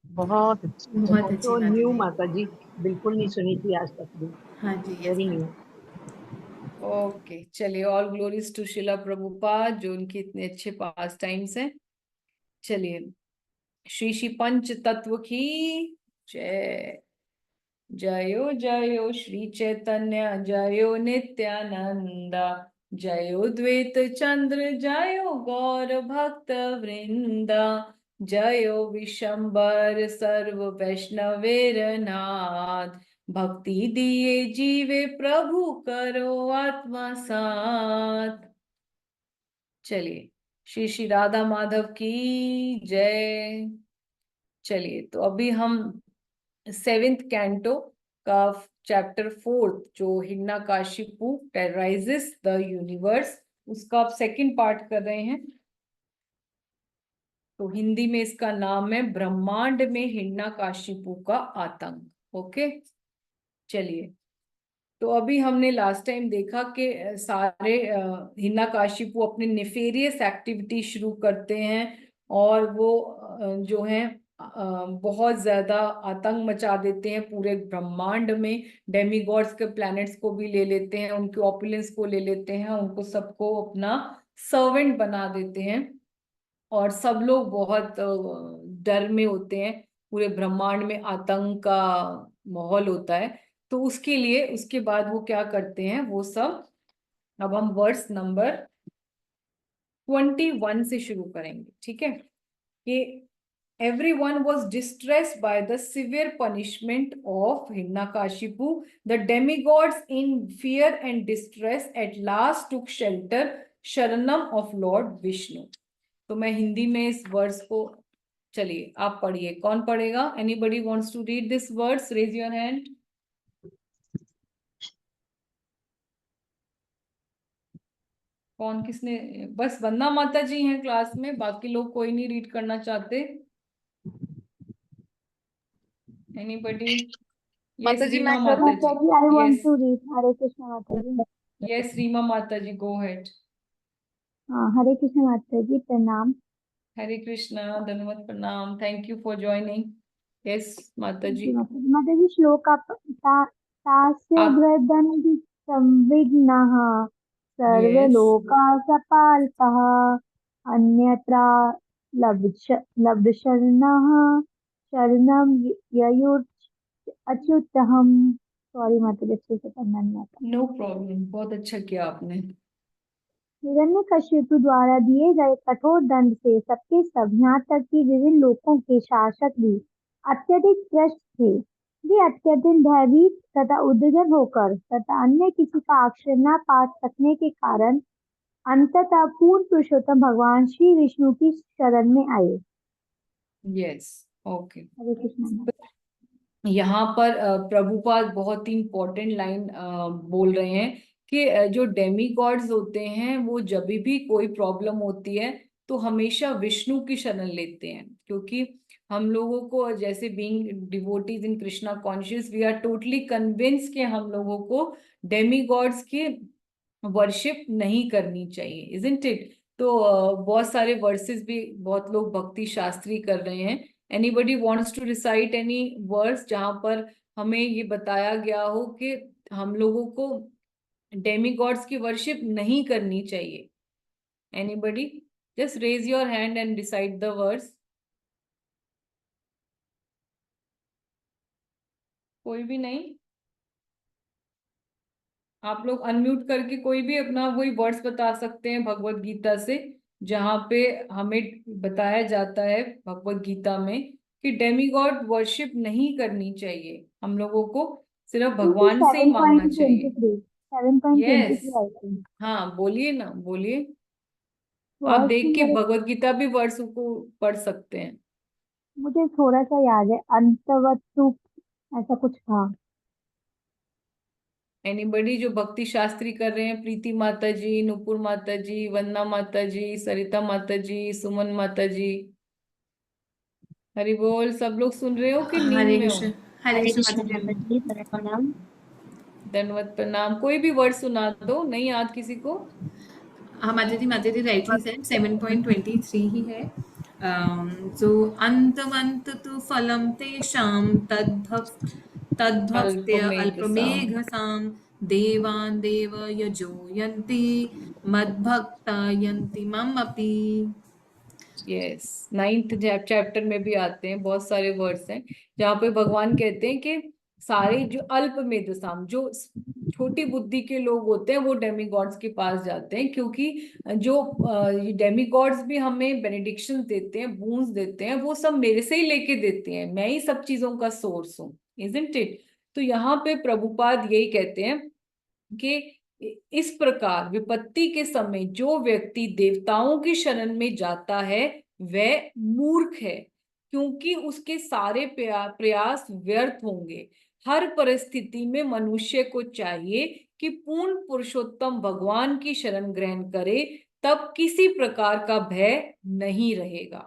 S2: बहुत अच्छी।
S3: बहुत अच्छी
S4: तो
S3: बात
S4: न्यू
S3: है।
S4: माता जी, बिल्कुल नहीं सुनी थी आज तक भी,
S3: हाँ जी, yes
S4: very
S3: ma'am।
S4: New.
S1: Okay, चलिए, ऑल ग्लोरीज टू शिला प्रभुपाद, जो उनके इतने अच्छे पास टाइम्स हैं। चलिए, श्री श्री पंच तत्व की जय। जयो जयो श्री चैतन्य, जयो नित्यानंदा, जयो द्वैत चंद्र, जयो गौर भक्त वृंदा, जयो विशंबर सर्व वैष्णवेर नाथ, भक्ति दिए जीवे प्रभु करो आत्मा साथ। चलिए, श्री श्री राधा माधव की जय। चलिए, तो अभी हम 7th कैंटो का चैप्टर 4th, जो हिरण्यकाशिपु टेरराइजेस द यूनिवर्स, उसका आप सेकंड पार्ट कर रहे हैं। तो हिंदी में इसका नाम है ब्रह्मांड में हिरण्यकाशिपु का आतंक। ओके, चलिए, तो अभी हमने लास्ट टाइम देखा कि सारे हिरण्यकाशिपु अपने नेफेरियस एक्टिविटी शुरू करते हैं, और वो जो है बहुत ज्यादा आतंक मचा देते हैं पूरे ब्रह्मांड में। डेमीगॉड्स के प्लैनेट्स को भी ले लेते हैं, उनके ऑपुलेंस को ले लेते हैं, उनको सबको अपना सर्वेंट बना देते हैं, और सब लोग बहुत डर में होते हैं। पूरे ब्रह्मांड में आतंक का माहौल होता है। तो उसके लिए उसके बाद वो क्या करते हैं वो सब, अब हम वर्स नंबर 21 से शुरू करेंगे, ठीक है। कि everyone was distressed by the severe punishment of Hiranyakashipu. The demigods in fear and distress at last took shelter sharanam of Lord Vishnu. तो मैं हिंदी में इस वर्स को, चलिए आप पढ़िए, कौन पढ़ेगा? Anybody wants to read this verse? Raise your hand. कौन, किसने? बस वंदना माता जी हैं क्लास में, बाकी लोग कोई नहीं रीड करना चाहते। Anybody? Yes,
S6: Mataji,
S1: Rima
S6: मैं करूँ?
S1: Mata ji.
S7: I want
S1: Yes,
S7: to read Hare Krishna Mataji.
S1: yes, Rima Mata ji, go ahead.
S7: Hare Krishna Mataji, प्रणाम.
S1: Hare Krishna, Dhanavad Pranam. Thank you for joining. Yes, Mata ji.
S7: माताजी श्लोक तास्य
S1: आप
S7: वृदन्ति संविघ्नः सर्वलोका सपाल्पः अन्यत्रा लब्धशरणः शरणं ययुर्च अच्युतहम्. Sorry माताजी, अच्छे से पढ़ना नहीं आता.
S1: नो प्रॉब्लम, बहुत अच्छा किया आपने।
S7: हिरण्यकशिपु द्वारा दिए गए कठोर दंड से सबके सब, यहाँ तक कि विभिन्न लोकों के शासक भी अत्यधिक त्रस्त थे। वे अत्यधिक भयभीत तथा उद्विग्न होकर तथा अन्य किसी का आश्रय न पा सकने के कारण अंततः पूर्ण पुरुषोत्तम भगवान श्री विष्णु की शरण में आए।
S1: Yes, okay.
S7: हरे कृष्ण।
S1: यहाँ पर प्रभुपाद बहुत ही इंपॉर्टेंट लाइन बोल रहे हैं कि जो डेमी गॉड्स होते हैं वो जब भी कोई प्रॉब्लम होती है तो हमेशा विष्णु की शरण लेते हैं, क्योंकि हम लोगों को, जैसे being devotees in Krishna conscious, we are totally convince कि हम लोगों को डेमी गॉड्स की वर्शिप नहीं करनी चाहिए, इजंट इट? तो बहुत सारे वर्सेस भी बहुत लोग भक्ति शास्त्री कर रहे हैं। Anybody wants to recite any verse जहां पर हमें ये बताया गया हो कि हम लोगों को डेमी गॉड्स की वर्शिप नहीं करनी चाहिए? Anybody? Just raise your hand and recite the verse. कोई भी नहीं? आप लोग अनम्यूट करके कोई भी अपना वही वर्ड्स बता सकते हैं भगवत गीता से, जहां पे हमें बताया जाता है भगवत गीता में कि डेमीगॉड वर्शिप नहीं करनी चाहिए, हम लोगों को सिर्फ भगवान से ही मांगना चाहिए।
S7: 7.23
S1: यस,
S7: आई थिंक।
S1: हाँ बोलिए ना, बोलिए। आप
S7: वर्ष
S1: देख के
S7: मेरे,
S1: भगवत गीता भी वर्ष को पढ़ सकते हैं।
S7: मुझे थोड़ा सा याद है, अंतवत्तु ऐसा कुछ था।
S1: एनीबडी जो भक्ति शास्त्री कर रहे हैं? प्रीति माता जी, नुपुर माता जी, वंदना माता जी, सरिता माता जी, सुमन माता जी। हरि बोल। सब लोग सुन रहे हो कि नींद
S3: हरे
S1: में हो?
S3: कृष्ण, हरे कृष्ण माताजी।
S4: प्रणाम।
S1: दंडवत प्रणाम। कोई भी वर्ड सुना दो, नहीं याद किसी को?
S3: हाँ माताजी राइटली सेड 7.23 ही है। सो अंतमंत तु फलम तेषां तद्भक्त्य अल्पमेघसां देवान् देव यजो यन्ति मद्भक्ता यन्ति मम अपि।
S1: यस, 9th चैप्टर में भी आते हैं, बहुत सारे वर्ड्स हैं जहाँ पे भगवान कहते हैं कि सारे जो अल्प मेधसाम, जो छोटी बुद्धि के लोग होते हैं, वो डेमीगॉड्स के पास जाते हैं, क्योंकि जो डेमीगॉड्स भी हमें बेनेडिक्शन देते हैं, बूंस देते हैं, वो सब मेरे से ही लेके देते हैं, मैं ही सब चीजों का सोर्स हूँ, इजंट इट? तो यहाँ पे प्रभुपाद यही कहते हैं कि इस प्रकार विपत्ति के समय जो व्यक्ति देवताओं की शरण में जाता है वह मूर्ख है, क्योंकि उसके सारे प्रयास व्यर्थ होंगे। हर परिस्थिति में मनुष्य को चाहिए कि पूर्ण पुरुषोत्तम भगवान की शरण ग्रहण करे, तब किसी प्रकार का भय नहीं रहेगा।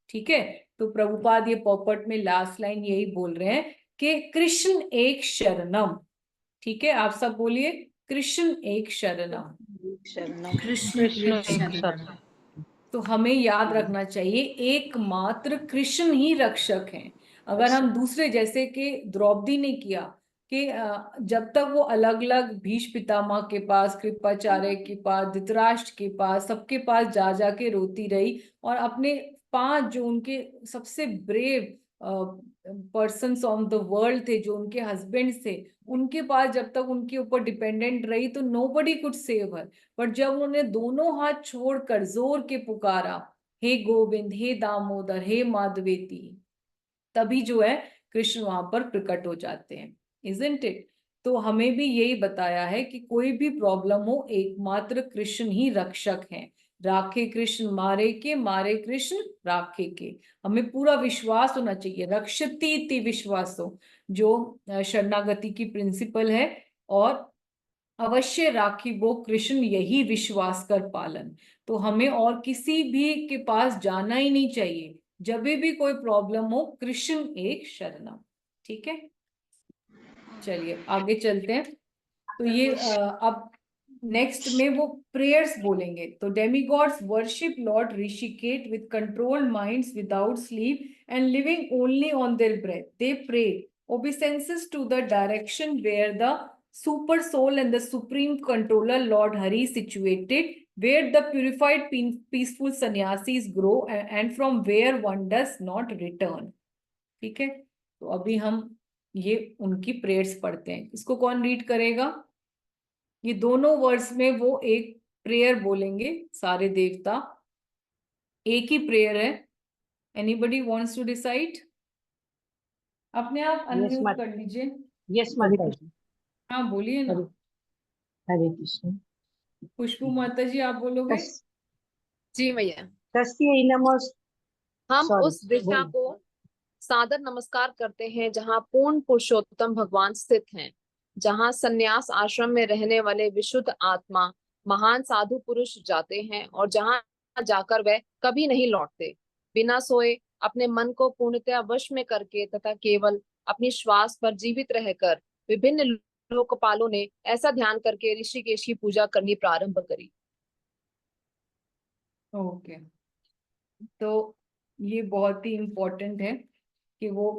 S1: ठीक है? तो प्रभुपाद ये पॉपट में लास्ट लाइन यही बोल रहे हैं कि कृष्ण एक शरणम। ठीक है, आप सब बोलिए, कृष्ण एक शरणम।
S3: कृष्ण
S2: कृष्ण
S3: एक
S2: एक
S3: शरण।
S2: शरण।
S1: तो हमें याद रखना चाहिए एकमात्र कृष्ण ही रक्षक हैं। अगर हम दूसरे जैसे कि द्रौपदी ने किया कि जब तक वो अलग अलग भीष्म पितामह के पास, कृपाचार्य के पास, धृतराष्ट्र के पास, सबके पास जा जाके रोती रही और अपने 5 जो उनके सबसे brave persons on the world थे, जो उनके हस्बैंड थे, उनके पास जब तक उनके ऊपर डिपेंडेंट रही तो नोबडी कुड सेव हर। पर जब उन्होंने दोनों हाथ छोड़कर जोर के पुकारा, हे गोविंद, हे दामोदर, हे माधवेती, तभी जो है कृष्ण वहां पर प्रकट हो जाते हैं, इजंट इट? तो हमें भी यही बताया है कि कोई भी प्रॉब्लम हो, एकमात्र कृष्ण ही रक्षक हैं। राखे कृष्ण मारे के, मारे कृष्ण राखे के। हमें पूरा विश्वास होना चाहिए, रक्षति इति विश्वासो, जो शरणागति की प्रिंसिपल है, और अवश्य राखी वो कृष्ण, यही विश्वास कर पालन। तो हमें और किसी भी के पास जाना ही नहीं चाहिए, जब भी कोई प्रॉब्लम हो, कृष्ण एक शरणम। ठीक है, चलिए आगे चलते हैं। तो ये अब नेक्स्ट में वो प्रेयर्स बोलेंगे। तो demigods worship lord Hrishikesh with controlled minds without sleep and living only on their breath. They pray obeisances to the direction where the super soul and the supreme controller Lord Hari situated, where the purified peaceful sannyasis grow and from where one does not return। ठीक है, तो अभी हम ये उनकी prayers पढ़ते हैं। इसको कौन रीड करेगा? ये दोनों वर्ड्स में वो एक प्रेयर बोलेंगे सारे देवता, एक ही प्रेयर है। Anybody wants to decide? अपने आप अनम्यूट कर लीजिए।
S4: यस माता जी।
S1: हाँ बोलिए ना।
S4: हरे कृष्ण।
S1: खुशबू माता जी आप बोलोगे?
S6: जी भैया।
S4: तस्यै नमः।
S6: हम उस दिशा को सादर नमस्कार करते हैं जहाँ पूर्ण पुरुषोत्तम भगवान स्थित हैं, जहाँ संन्यास आश्रम में रहने वाले विशुद्ध आत्मा महान साधु पुरुष जाते हैं और जहाँ जाकर वह कभी नहीं लौटते। बिना सोए अपने मन को पूर्णतया वश में करके तथा केवल अपनी श्वास पर जीवित रहकर विभिन्न लोकपालों ने ऐसा ध्यान करके ऋषिकेश की पूजा करनी प्रारंभ करी।
S1: ओके, तो ये बहुत ही इम्पोर्टेंट है कि वो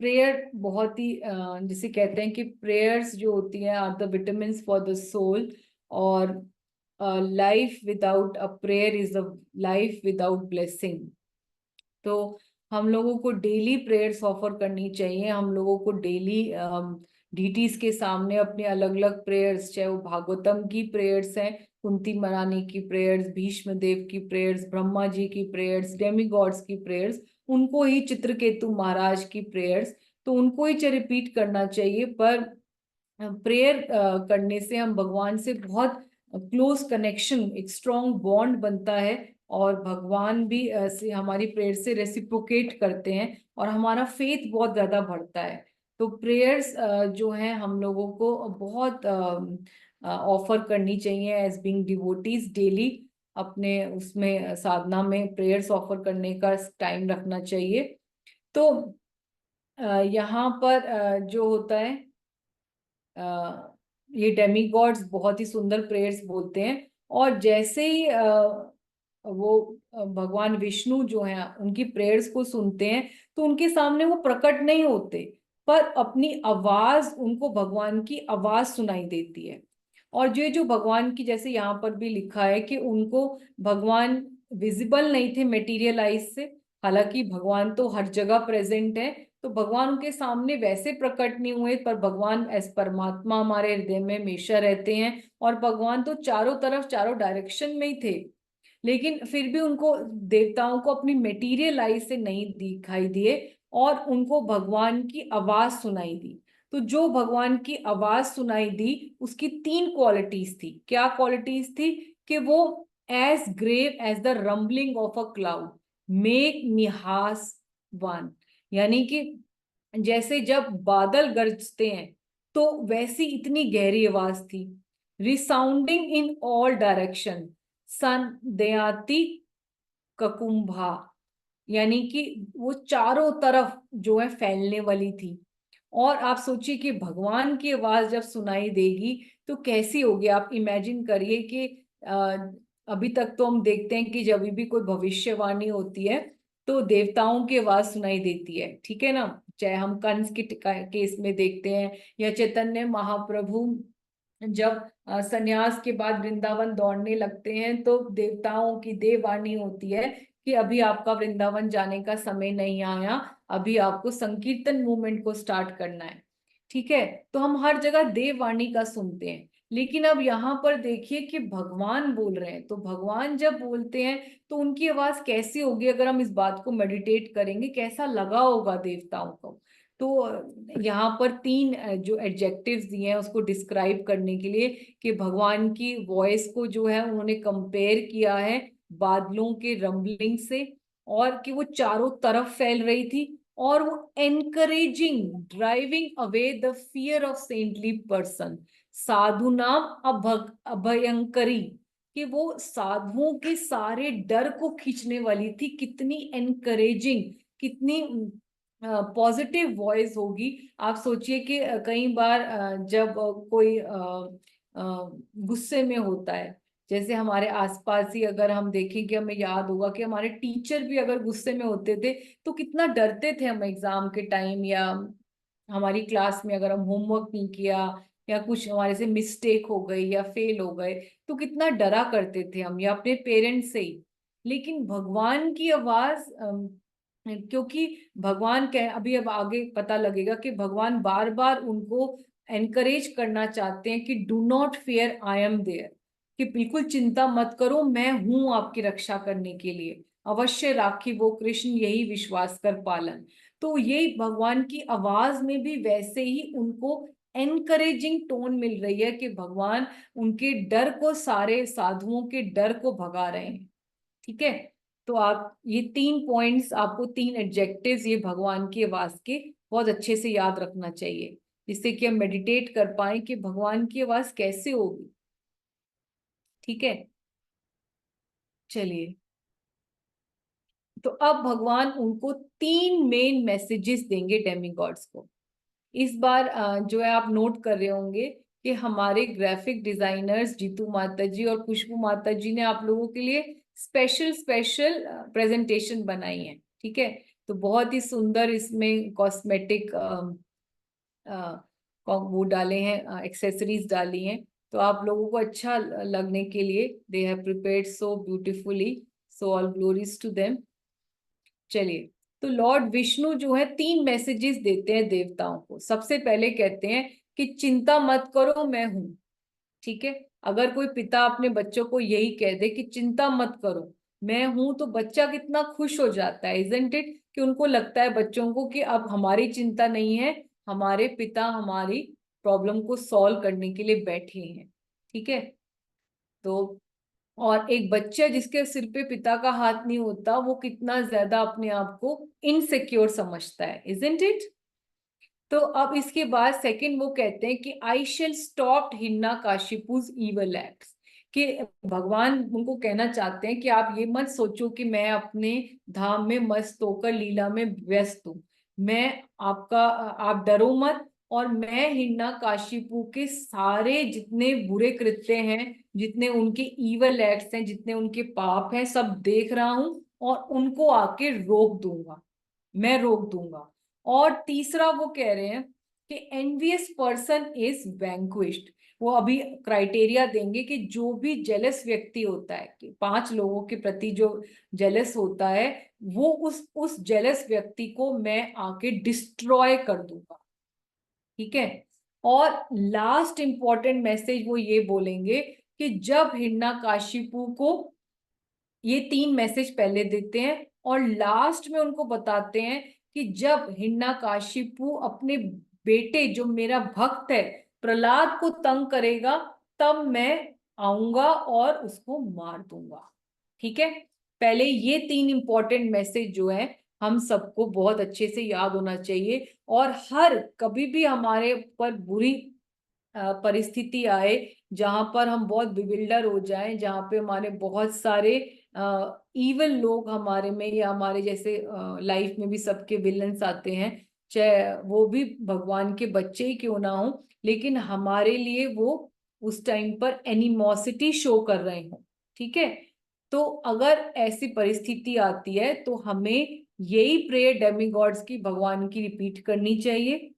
S1: प्रेयर बहुत ही जिसे कहते हैं कि प्रेयर्स जो होती है are the vitamins for the soul, और life without a prayer is a life without blessing. तो हम लोगों को डेली प्रेयर्स ऑफर करनी चाहिए। हम लोगों को डेली डीटीज के सामने अपने अलग अलग प्रेयर्स, चाहे वो भागवतम की प्रेयर्स हैं, कुंती महारानी की प्रेयर्स, भीष्म देव की प्रेयर्स, ब्रह्मा जी की प्रेयर्स, डेमीगॉड्स की प्रेयर्स, उनको ही, चित्रकेतु महाराज की प्रेयर्स, तो उनको ही रिपीट करना चाहिए। पर प्रेयर करने से हम भगवान से बहुत क्लोज कनेक्शन, एक स्ट्रॉन्ग बॉन्ड बनता है, और भगवान भी से हमारी प्रेयर से रेसिप्रोकेट करते हैं और हमारा फेथ बहुत ज्यादा बढ़ता है। तो प्रेयर्स जो हैं हम लोगों को बहुत ऑफर करनी चाहिए एज बीइंग डिवोटीज। डेली अपने उसमें साधना में प्रेयर्स ऑफर करने का टाइम रखना चाहिए। तो यहाँ पर जो होता है, ये डेमीगॉड्स बहुत ही सुंदर प्रेयर्स बोलते हैं, और जैसे ही वो भगवान विष्णु जो हैं उनकी प्रेयर्स को सुनते हैं तो उनके सामने वो प्रकट नहीं होते, पर अपनी आवाज, उनको भगवान की आवाज सुनाई देती है। और जो भगवान की, जैसे यहाँ पर भी लिखा है कि उनको भगवान विजिबल नहीं थे मेटीरियल आइज से, हालांकि भगवान तो हर जगह प्रेजेंट है, तो भगवान उनके सामने वैसे प्रकट नहीं हुए, पर भगवान एस परमात्मा हमारे हृदय में हमेशा रहते हैं, और भगवान तो चारों तरफ, चारों डायरेक्शन में ही थे, लेकिन फिर भी उनको, देवताओं को अपनी मेटीरियल आइज से नहीं दिखाई दिए और उनको भगवान की आवाज सुनाई दी। तो जो भगवान की आवाज सुनाई दी उसकी 3 क्वालिटीज थी। क्या क्वालिटीज थी? कि वो as grave as the rumbling of a cloud make निहास वन, यानी कि जैसे जब बादल गरजते हैं तो वैसी इतनी गहरी आवाज थी। रिसाउंडिंग इन ऑल डायरेक्शन संदयाति ककुंभा, यानी कि वो चारों तरफ जो है फैलने वाली थी। और आप सोचिए कि भगवान की आवाज जब सुनाई देगी तो कैसी होगी। आप इमेजिन करिए कि अभी तक तो हम देखते हैं कि जब भी कोई भविष्यवाणी होती है तो देवताओं की आवाज सुनाई देती है, ठीक है ना। चाहे हम कंस के केस में देखते हैं, या चैतन्य महाप्रभु जब संन्यास के बाद वृंदावन दौड़ने लगते हैं तो देवताओं की देववाणी होती है कि अभी आपका वृंदावन जाने का समय नहीं आया, अभी आपको संकीर्तन मूवमेंट को स्टार्ट करना है, ठीक है। तो हम हर जगह देववाणी का सुनते हैं। लेकिन अब यहाँ पर देखिए कि भगवान बोल रहे हैं, तो भगवान जब बोलते हैं तो उनकी आवाज कैसी होगी, अगर हम इस बात को मेडिटेट करेंगे कैसा लगा होगा देवताओं को। तो यहाँ पर तीन जो एडजेक्टिव्स दिए हैं उसको डिस्क्राइब करने के लिए, कि भगवान की वॉइस को जो है उन्होंने कंपेयर किया है बादलों के रंबलिंग से, और कि वो चारों तरफ फैल रही थी, और वो encouraging, driving away the fear of saintly person, साधु नाम अभयंकरी, कि वो साधुओं के सारे डर को खींचने वाली थी। कितनी एनकरेजिंग, कितनी पॉजिटिव वॉइस होगी। आप सोचिए कि कई बार जब कोई गुस्से में होता है, जैसे हमारे आसपास ही अगर हम देखें कि हमें याद होगा कि हमारे टीचर भी अगर गुस्से में होते थे तो कितना डरते थे हम एग्जाम के टाइम, या हमारी क्लास में अगर हम होमवर्क नहीं किया या कुछ हमारे से मिस्टेक हो गई या फेल हो गए तो कितना डरा करते थे हम, या अपने पेरेंट्स से ही। लेकिन भगवान की आवाज, क्योंकि भगवान कह, अभी अब आगे पता लगेगा कि भगवान बार बार उनको एनकरेज करना चाहते हैं कि do not fear, I am there, कि बिल्कुल चिंता मत करो, मैं हूं आपकी रक्षा करने के लिए, अवश्य राखी वो कृष्ण यही विश्वास कर पालन। तो ये भगवान की आवाज में भी वैसे ही उनको एनकरेजिंग टोन मिल रही है कि भगवान उनके डर को, सारे साधुओं के डर को भगा रहे हैं, ठीक है। तो आप ये तीन पॉइंट्स, आपको तीन एडजेक्टिव्स ये भगवान की आवाज के बहुत अच्छे से याद रखना चाहिए, जिससे कि हम मेडिटेट कर पाए कि भगवान की आवाज कैसे होगी, ठीक है। चलिए, तो अब भगवान उनको तीन मेन मैसेजेस देंगे डेमीगॉड्स को। इस बार जो है आप नोट कर रहे होंगे कि हमारे ग्राफिक डिजाइनर्स जीतू माता जी और खुशबू माता जी ने आप लोगों के लिए स्पेशल प्रेजेंटेशन बनाई है, ठीक है। तो बहुत ही सुंदर इसमें कॉस्मेटिक वो डाले हैं, एक्सेसरीज डाली हैं, तो आप लोगों को अच्छा लगने के लिए they have prepared so beautifully, so all glories to them. चलिए, तो लॉर्ड विष्णु जो है तीन मैसेजेस देते हैं देवताओं को। सबसे पहले कहते हैं कि चिंता मत करो, मैं हूं, ठीक है। अगर कोई पिता अपने बच्चों को यही कह दे कि चिंता मत करो, मैं हूं, तो बच्चा कितना खुश हो जाता है, इजंट इट, कि उनको लगता है बच्चों को कि अब हमारी चिंता नहीं है, हमारे पिता हमारी प्रॉब्लम को सॉल्व करने के लिए बैठे हैं, ठीक है। तो और एक बच्चा जिसके सिर पे पिता का हाथ नहीं होता, वो कितना ज्यादा अपने आप को इनसिक्योर समझता है, इजंट इट। तो अब इसके बाद सेकंड वो कहते हैं कि I shall stop Hiranyakashipu's evil acts, कि भगवान उनको कहना चाहते हैं कि आप ये मत सोचो कि मैं अपने धाम में मस्त होकर लीला में व्यस्त हूँ, मैं आप डरो मत, और मैं हिरण्यकशिपु के सारे जितने बुरे कृत्य हैं, जितने उनके ईवल एक्ट्स हैं, जितने उनके पाप हैं, सब देख रहा हूं और उनको आके रोक दूंगा, मैं रोक दूंगा। और तीसरा वो कह रहे हैं कि एनवियस पर्सन इज वैंक्विश्ड। वो अभी क्राइटेरिया देंगे कि जो भी जेलस व्यक्ति होता है, कि 5 लोगों के प्रति जो जेलस होता है, वो उस जेलस व्यक्ति को मैं आके डिस्ट्रॉय कर दूंगा, ठीक है। और लास्ट इंपॉर्टेंट मैसेज वो ये बोलेंगे कि जब हिरण्यकशिपु को, ये 3 मैसेज पहले देते हैं और लास्ट में उनको बताते हैं कि जब हिरण्यकशिपु अपने बेटे, जो मेरा भक्त है, प्रहलाद को तंग करेगा, तब मैं आऊंगा और उसको मार दूंगा, ठीक है। पहले ये 3 इंपॉर्टेंट मैसेज जो है हम सबको बहुत अच्छे से याद होना चाहिए, और हर कभी भी हमारे पर बुरी परिस्थिति आए, जहां पर हम बहुत बिविल्डर हो जाएं, जहां पे हमारे बहुत सारे ईवल लोग हमारे में, या हमारे जैसे लाइफ में भी सबके विलन्स आते हैं, चाहे वो भी भगवान के बच्चे ही क्यों ना हो, लेकिन हमारे लिए वो उस टाइम पर एनिमोसिटी शो कर रहे हो, ठीक है। तो अगर ऐसी परिस्थिति आती है तो हमें यही प्रेयर डेमिगॉड्स की, भगवान की रिपीट करनी चाहिए,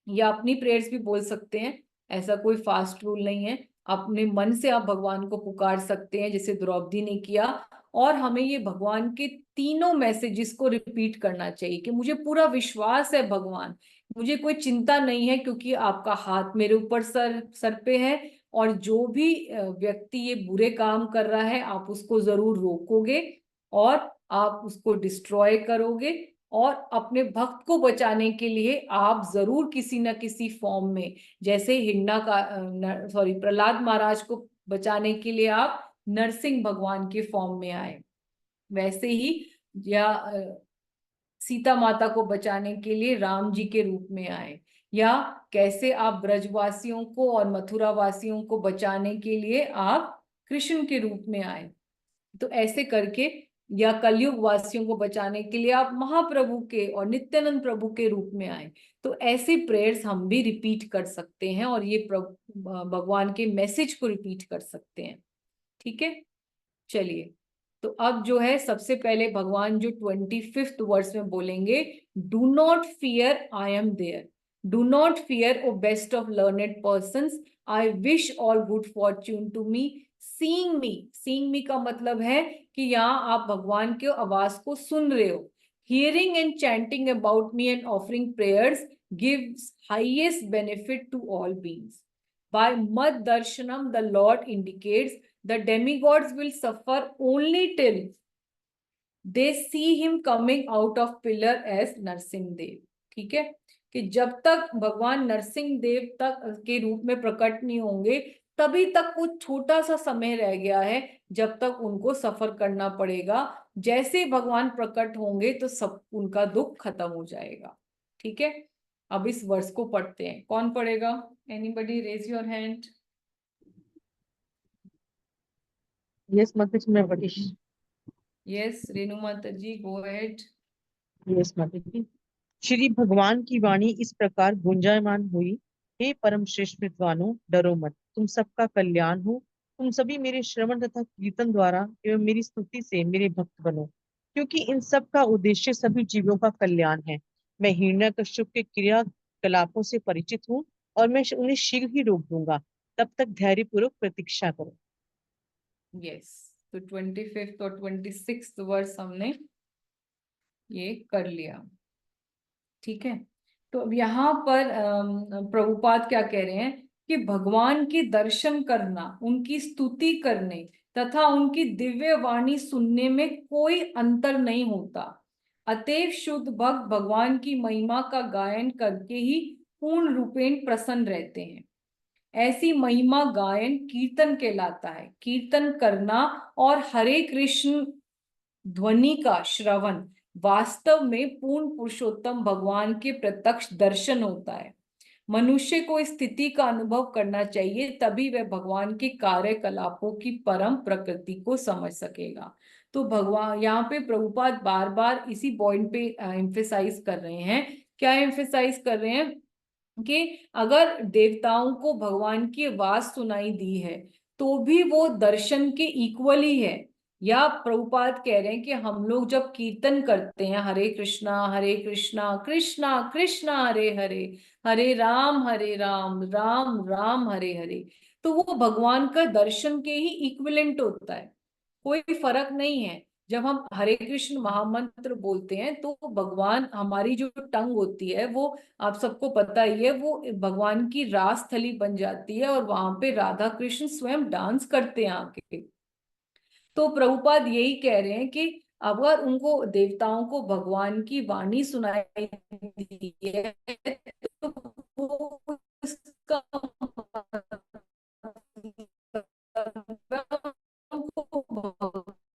S1: या अपनी प्रेयर्स भी बोल सकते हैं, ऐसा कोई फास्ट रूल नहीं है। अपने मन से आप भगवान को पुकार सकते हैं जैसे द्रौपदी ने किया, और हमें ये भगवान के तीनों मैसेजेस को रिपीट करना चाहिए कि मुझे पूरा विश्वास है भगवान, मुझे कोई चिंता नहीं है, क्योंकि आपका हाथ मेरे ऊपर सर पे है, और जो भी व्यक्ति ये बुरे काम कर रहा है आप उसको जरूर रोकोगे और आप उसको डिस्ट्रॉय करोगे, और अपने भक्त को बचाने के लिए आप जरूर किसी न किसी फॉर्म में, जैसे हिन्ना का प्रहलाद महाराज को बचाने के लिए आप नरसिंह भगवान के फॉर्म में आए, वैसे ही या सीता माता को बचाने के लिए राम जी के रूप में आए, या कैसे आप ब्रजवासियों को और मथुरा वासियों को बचाने के लिए आप कृष्ण के रूप में आए, तो ऐसे करके, या कलयुग वासियों को बचाने के लिए आप महाप्रभु के और नित्यानंद प्रभु के रूप में आए। तो ऐसे प्रेयर्स हम भी रिपीट कर सकते हैं और ये भगवान के मैसेज को रिपीट कर सकते हैं। ठीक है, चलिए। तो अब जो है सबसे पहले भगवान जो 25th वर्स में बोलेंगे, do not fear, I am there, do not fear O best of learned persons, I wish all good fortune to me, seeing me, seeing me का मतलब है कि यहाँ आप भगवान के आवाज को सुन रहे हो, hearing and chanting about me and offering prayers gives highest benefit to all beings, by मद दर्शनम the lord indicates the demigods will suffer only till they see him coming out of pillar as Narasimha Dev. ठीक है, कि जब तक भगवान नरसिंह देव तक के रूप में प्रकट नहीं होंगे तभी तक वो छोटा सा समय रह गया है जब तक उनको सफर करना पड़ेगा, जैसे भगवान प्रकट होंगे तो सब उनका दुख खत्म हो जाएगा। ठीक है, अब इस वर्ष को पढ़ते हैं, कौन पढ़ेगा? Anybody raise your hand.
S2: Yes माता जी, मैं पढ़ी।
S1: यस, रेणु माता जी, गो अहेड।
S2: यस माता जी। श्री भगवान की वाणी इस प्रकार गुंजायमान हुई, हे परम श्रेष्ठ विद्वानों, डरो मत, तुम सबका कल्याण हो, तुम सभी मेरे श्रवण तथा कीर्तन द्वारा एवं मेरी स्तुति से मेरे भक्त बनो, क्योंकि इन सब का उद्देश्य सभी जीवों का कल्याण है। मैं हिरण्यकश्यप के क्रियाकलापों से परिचित हूँ और मैं उन्हें शीघ्र ही रोक दूंगा, तब तक धैर्यपूर्वक प्रतीक्षा करो।
S1: यस, तो 25th और 26th वर्ष हमने ये कर लिया। ठीक है, तो अब यहाँ पर प्रभुपाद क्या कह रहे हैं कि भगवान के दर्शन करना, उनकी स्तुति करने तथा उनकी दिव्य वाणी सुनने में कोई अंतर नहीं होता, अतएव शुद्ध भक्त भगवान की महिमा का गायन करके ही पूर्ण रूपेण प्रसन्न रहते हैं। ऐसी महिमा गायन कीर्तन कहलाता है। कीर्तन करना और हरे कृष्ण ध्वनि का श्रवण वास्तव में पूर्ण पुरुषोत्तम भगवान के प्रत्यक्ष दर्शन होता है। मनुष्य को इस स्थिति का अनुभव करना चाहिए, तभी वह भगवान के कार्यकलापों की परम प्रकृति को समझ सकेगा। तो भगवान यहाँ पे प्रभुपाद बार बार इसी पॉइंट पे एम्फेसाइज कर रहे हैं। क्या एम्फेसाइज कर रहे हैं? कि अगर देवताओं को भगवान की आवाज सुनाई दी है तो भी वो दर्शन के इक्वल ही है। या प्रभुपाद कह रहे हैं कि हम लोग जब कीर्तन करते हैं हरे कृष्णा कृष्णा कृष्णा हरे हरे, हरे राम राम राम हरे हरे, तो वो भगवान का दर्शन के ही इक्विवेलेंट होता है, कोई फर्क नहीं है। जब हम हरे कृष्ण महामंत्र बोलते हैं तो भगवान, हमारी जो टंग होती है वो आप सबको पता ही है, वो भगवान की रास थली बन जाती है और वहां पे राधा कृष्ण स्वयं डांस करते हैं आके। तो प्रभुपाद यही कह रहे हैं कि अगर उनको देवताओं को भगवान की वाणी सुनाई दी है तो वो उसका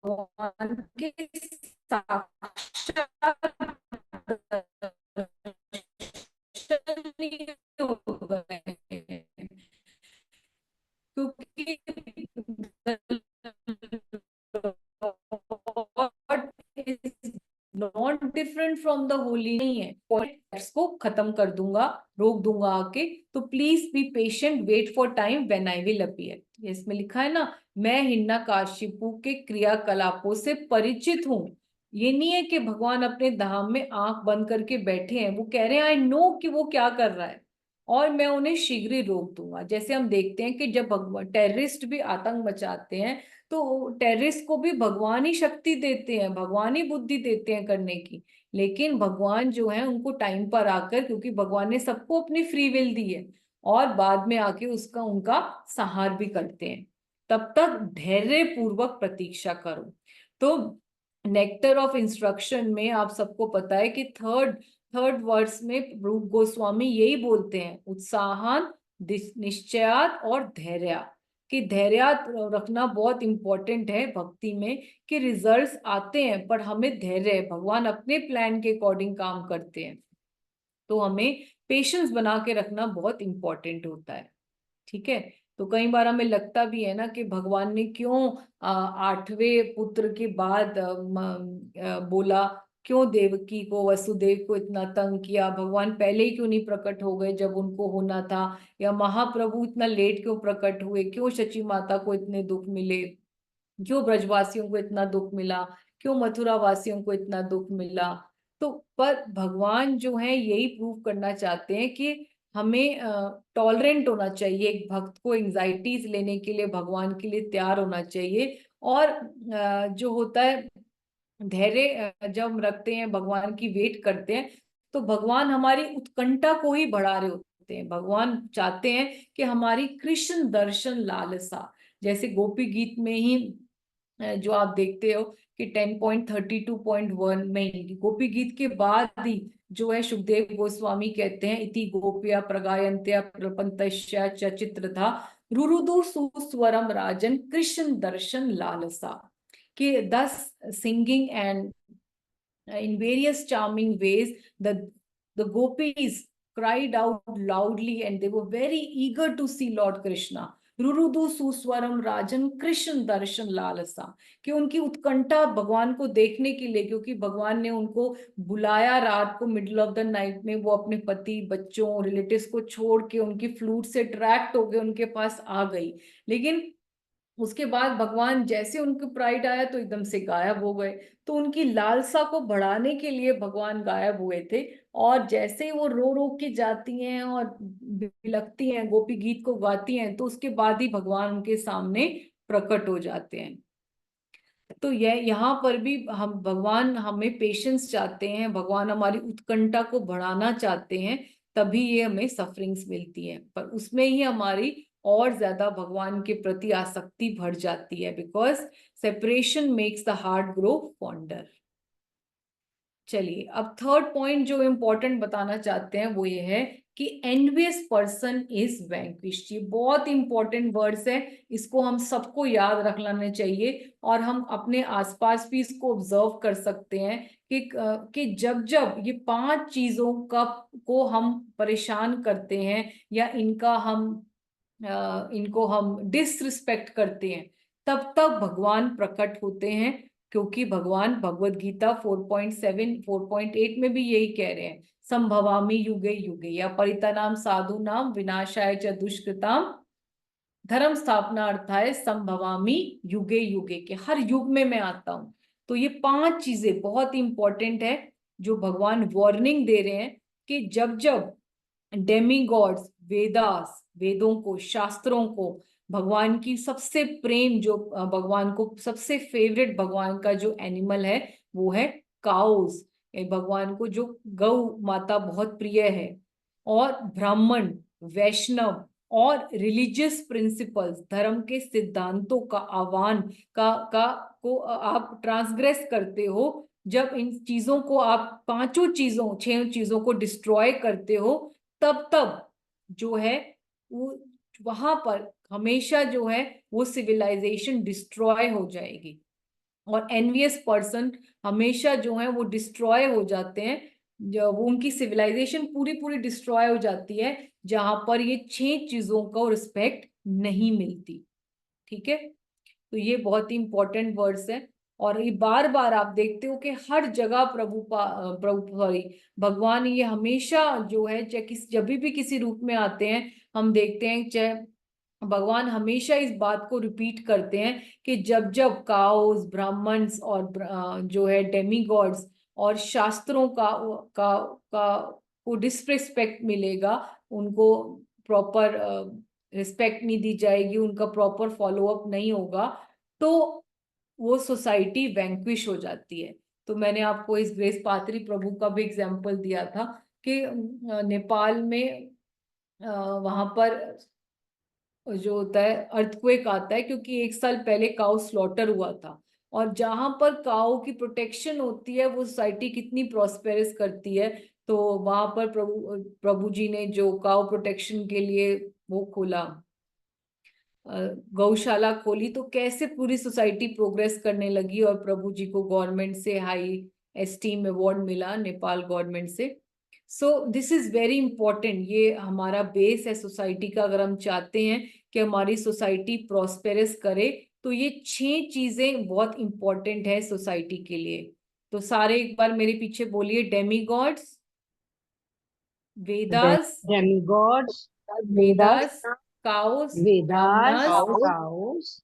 S1: भगवान के साक्षात हो गए हैं। क्योंकि God is not different from the holy नहीं है, अटैक्स को खत्म कर दूंगा, रोक दूंगा आके, तो please be patient, wait for time when I will appear. इसमें लिखा है ना, मैं हिरण्यकशिपु के क्रियाकलापों से परिचित हूँ। ये नहीं है कि भगवान अपने धाम में आंख बंद करके बैठे हैं, वो कह रहे हैं आई नो कि वो क्या कर रहा है और मैं उन्हें शीघ्र ही रोक दूंगा। जैसे हम देखते हैं कि जब भगवान टेररिस्ट भी आतंक मचाते हैं तो टेररिस्ट को भी भगवान ही शक्ति देते हैं, भगवान ही बुद्धि देते हैं करने की, लेकिन भगवान जो है उनको टाइम पर आकर, क्योंकि भगवान ने सबको अपनी फ्री विल दी है, और बाद में आके उसका उनका संहार भी करते हैं। तब तक धैर्य पूर्वक प्रतीक्षा करो। तो नेक्टर ऑफ इंस्ट्रक्शन में आप सबको पता है कि थर्ड वर्स में रूप गोस्वामी यही बोलते हैं, उत्साहन, निश्चयात और धैर्य, कि धैर्य रखना बहुत इंपॉर्टेंट है भक्ति में, कि रिजल्ट्स आते हैं पर हमें धैर्य, भगवान अपने प्लान के अकॉर्डिंग काम करते हैं, तो हमें पेशेंस बना के रखना बहुत इंपॉर्टेंट होता है। ठीक है, तो कई बार हमें लगता भी है ना कि भगवान ने क्यों 8वें पुत्र के बाद बोला, क्यों देवकी को, वसुदेव को इतना तंग किया, भगवान पहले ही क्यों नहीं प्रकट हो गए जब उनको होना था, या महाप्रभु इतना लेट क्यों प्रकट हुए, क्यों शची माता को इतने दुख मिले, क्यों ब्रजवासियों को इतना दुख मिला, क्यों मथुरा वासियों को इतना दुख मिला। तो पर भगवान जो है यही प्रूव करना चाहते हैं कि हमें टॉलरेंट होना चाहिए, एक भक्त को एंजाइटीज लेने के लिए भगवान के लिए तैयार होना चाहिए, और जो होता है धैर्य जब हम रखते हैं, भगवान की वेट करते हैं, तो भगवान हमारी उत्कंठा को ही बढ़ा रहे होते हैं। भगवान चाहते हैं कि हमारी कृष्ण दर्शन लालसा, जैसे गोपी गीत में ही जो आप देखते हो कि 10.32.1 में गोपी गीत के बाद ही जो है सुखदेव गोस्वामी कहते हैं, इति गोपिया प्रगायन्त्या प्रपंतस्या च चित्रधा रुरुदु सुस्वरम राजन कृष्ण दर्शन लालसा, कि thus singing and in various charming ways the gopis cried out loudly and they were very eager to see Lord Krishna. रुरुदु सुस्वरम राजन कृष्ण दर्शन लालसा, कि उनकी उत्कंठा भगवान को देखने के लिए, क्योंकि भगवान ने उनको बुलाया रात को मिडिल ऑफ द नाइट में, वो अपने पति बच्चों रिलेटिव्स को छोड़ के उनकी फ्लूट से अट्रैक्ट हो गए, उनके पास आ गई, लेकिन उसके बाद भगवान जैसे उनको प्राइड आया तो एकदम से गायब हो गए। तो उनकी लालसा को बढ़ाने के लिए भगवान गायब हुए थे, और जैसे ही वो रो रो के जाती हैं और बिलखती हैं, गोपी गीत को गाती हैं, तो उसके बाद ही भगवान उनके सामने प्रकट हो जाते हैं। तो यहाँ पर भी हम भगवान हमें पेशेंस चाहते हैं, भगवान हमारी उत्कंठा को बढ़ाना चाहते हैं, तभी ये हमें सफरिंग्स मिलती है, पर उसमें ही हमारी और ज्यादा भगवान के प्रति आसक्ति बढ़ जाती है, because separation makes the heart grow fonder. चलिए, अब थर्ड पॉइंट जो इम्पोर्टेंट बताना चाहते हैं वो ये है कि एनवियस पर्सन इज वैंक्विश्ड। ये बहुत इंपॉर्टेंट वर्ड्स है, इसको हम सबको याद रख लेना चाहिए, और हम अपने आसपास भी इसको ऑब्जर्व कर सकते हैं कि जब जब ये 5 चीजों को हम परेशान करते हैं, या इनको हम डिसरिस्पेक्ट करते हैं, तब तक भगवान प्रकट होते हैं, क्योंकि भगवान भगवत गीता 4.7 4.8 में भी यही कह रहे हैं, संभवामि युगे युगे, या परितानाम साधु नाम विनाशाय च दुष्कृताम धर्म स्थापना अर्थाय संभवामि युगे युगे, के हर युग में मैं आता हूं। तो ये 5 चीजें बहुत इंपॉर्टेंट है जो भगवान वार्निंग दे रहे हैं, कि जब जब डेमीगॉड्स, वेदों को, शास्त्रों को, भगवान की सबसे प्रेम, जो भगवान को सबसे फेवरेट भगवान का जो एनिमल है वो है काउस, भगवान को जो गौ माता बहुत प्रिय है, और ब्राह्मण, वैष्णव और रिलीजियस प्रिंसिपल्स, धर्म के सिद्धांतों का आह्वान को आप ट्रांसग्रेस करते हो, जब इन चीजों को आप 6 चीजों को डिस्ट्रॉय करते हो, तब जो है वो वहां पर हमेशा जो है वो सिविलाइजेशन डिस्ट्रॉय हो जाएगी, और एनवियस पर्सन हमेशा जो है वो डिस्ट्रॉय हो जाते हैं, जो वो उनकी सिविलाइजेशन पूरी डिस्ट्रॉय हो जाती है जहां पर ये 6 चीजों को रिस्पेक्ट नहीं मिलती। ठीक है, तो ये बहुत ही इंपॉर्टेंट वर्ड्स है। और ये बार बार आप देखते हो कि हर जगह भगवान ये हमेशा जो है, चाहे जब भी किसी रूप में आते हैं, हम देखते हैं चाहे भगवान हमेशा इस बात को रिपीट करते हैं कि जब जब काउस, ब्राह्मण्स और जो है डेमीगॉड्स और शास्त्रों का को डिसरिस्पेक्ट मिलेगा, उनको प्रॉपर रिस्पेक्ट नहीं दी जाएगी, उनका प्रॉपर फॉलो अप नहीं होगा, तो वो सोसाइटी वैंक्विश हो जाती है। तो मैंने आपको इस ग्रेस पात्री प्रभु का भी एग्जाम्पल दिया था कि नेपाल में वहां पर जो होता है अर्थक्वेक आता है, क्योंकि 1 साल पहले काउ स्लॉटर हुआ था, और जहां पर काउ की प्रोटेक्शन होती है वो सोसाइटी कितनी प्रॉस्पेरस करती है। तो वहां पर प्रभु जी ने जो काउ प्रोटेक्शन के लिए वो खोला, गौशाला खोली, तो कैसे पूरी सोसाइटी प्रोग्रेस करने लगी, और प्रभु जी को गवर्नमेंट से हाई एस्टीम अवार्ड मिला, नेपाल गवर्नमेंट से। सो दिस इज वेरी इंपॉर्टेंट, ये हमारा बेस है सोसाइटी का। अगर हम चाहते हैं कि हमारी सोसाइटी प्रॉस्पेरस करे, तो ये 6 चीजें बहुत इंपॉर्टेंट है सोसाइटी के लिए। तो सारे एक बार मेरे पीछे बोलिए, demigods, Vedas,
S4: demigods,
S1: Vedas, cows,
S4: Vedas,
S1: Brahmanas,
S4: cows,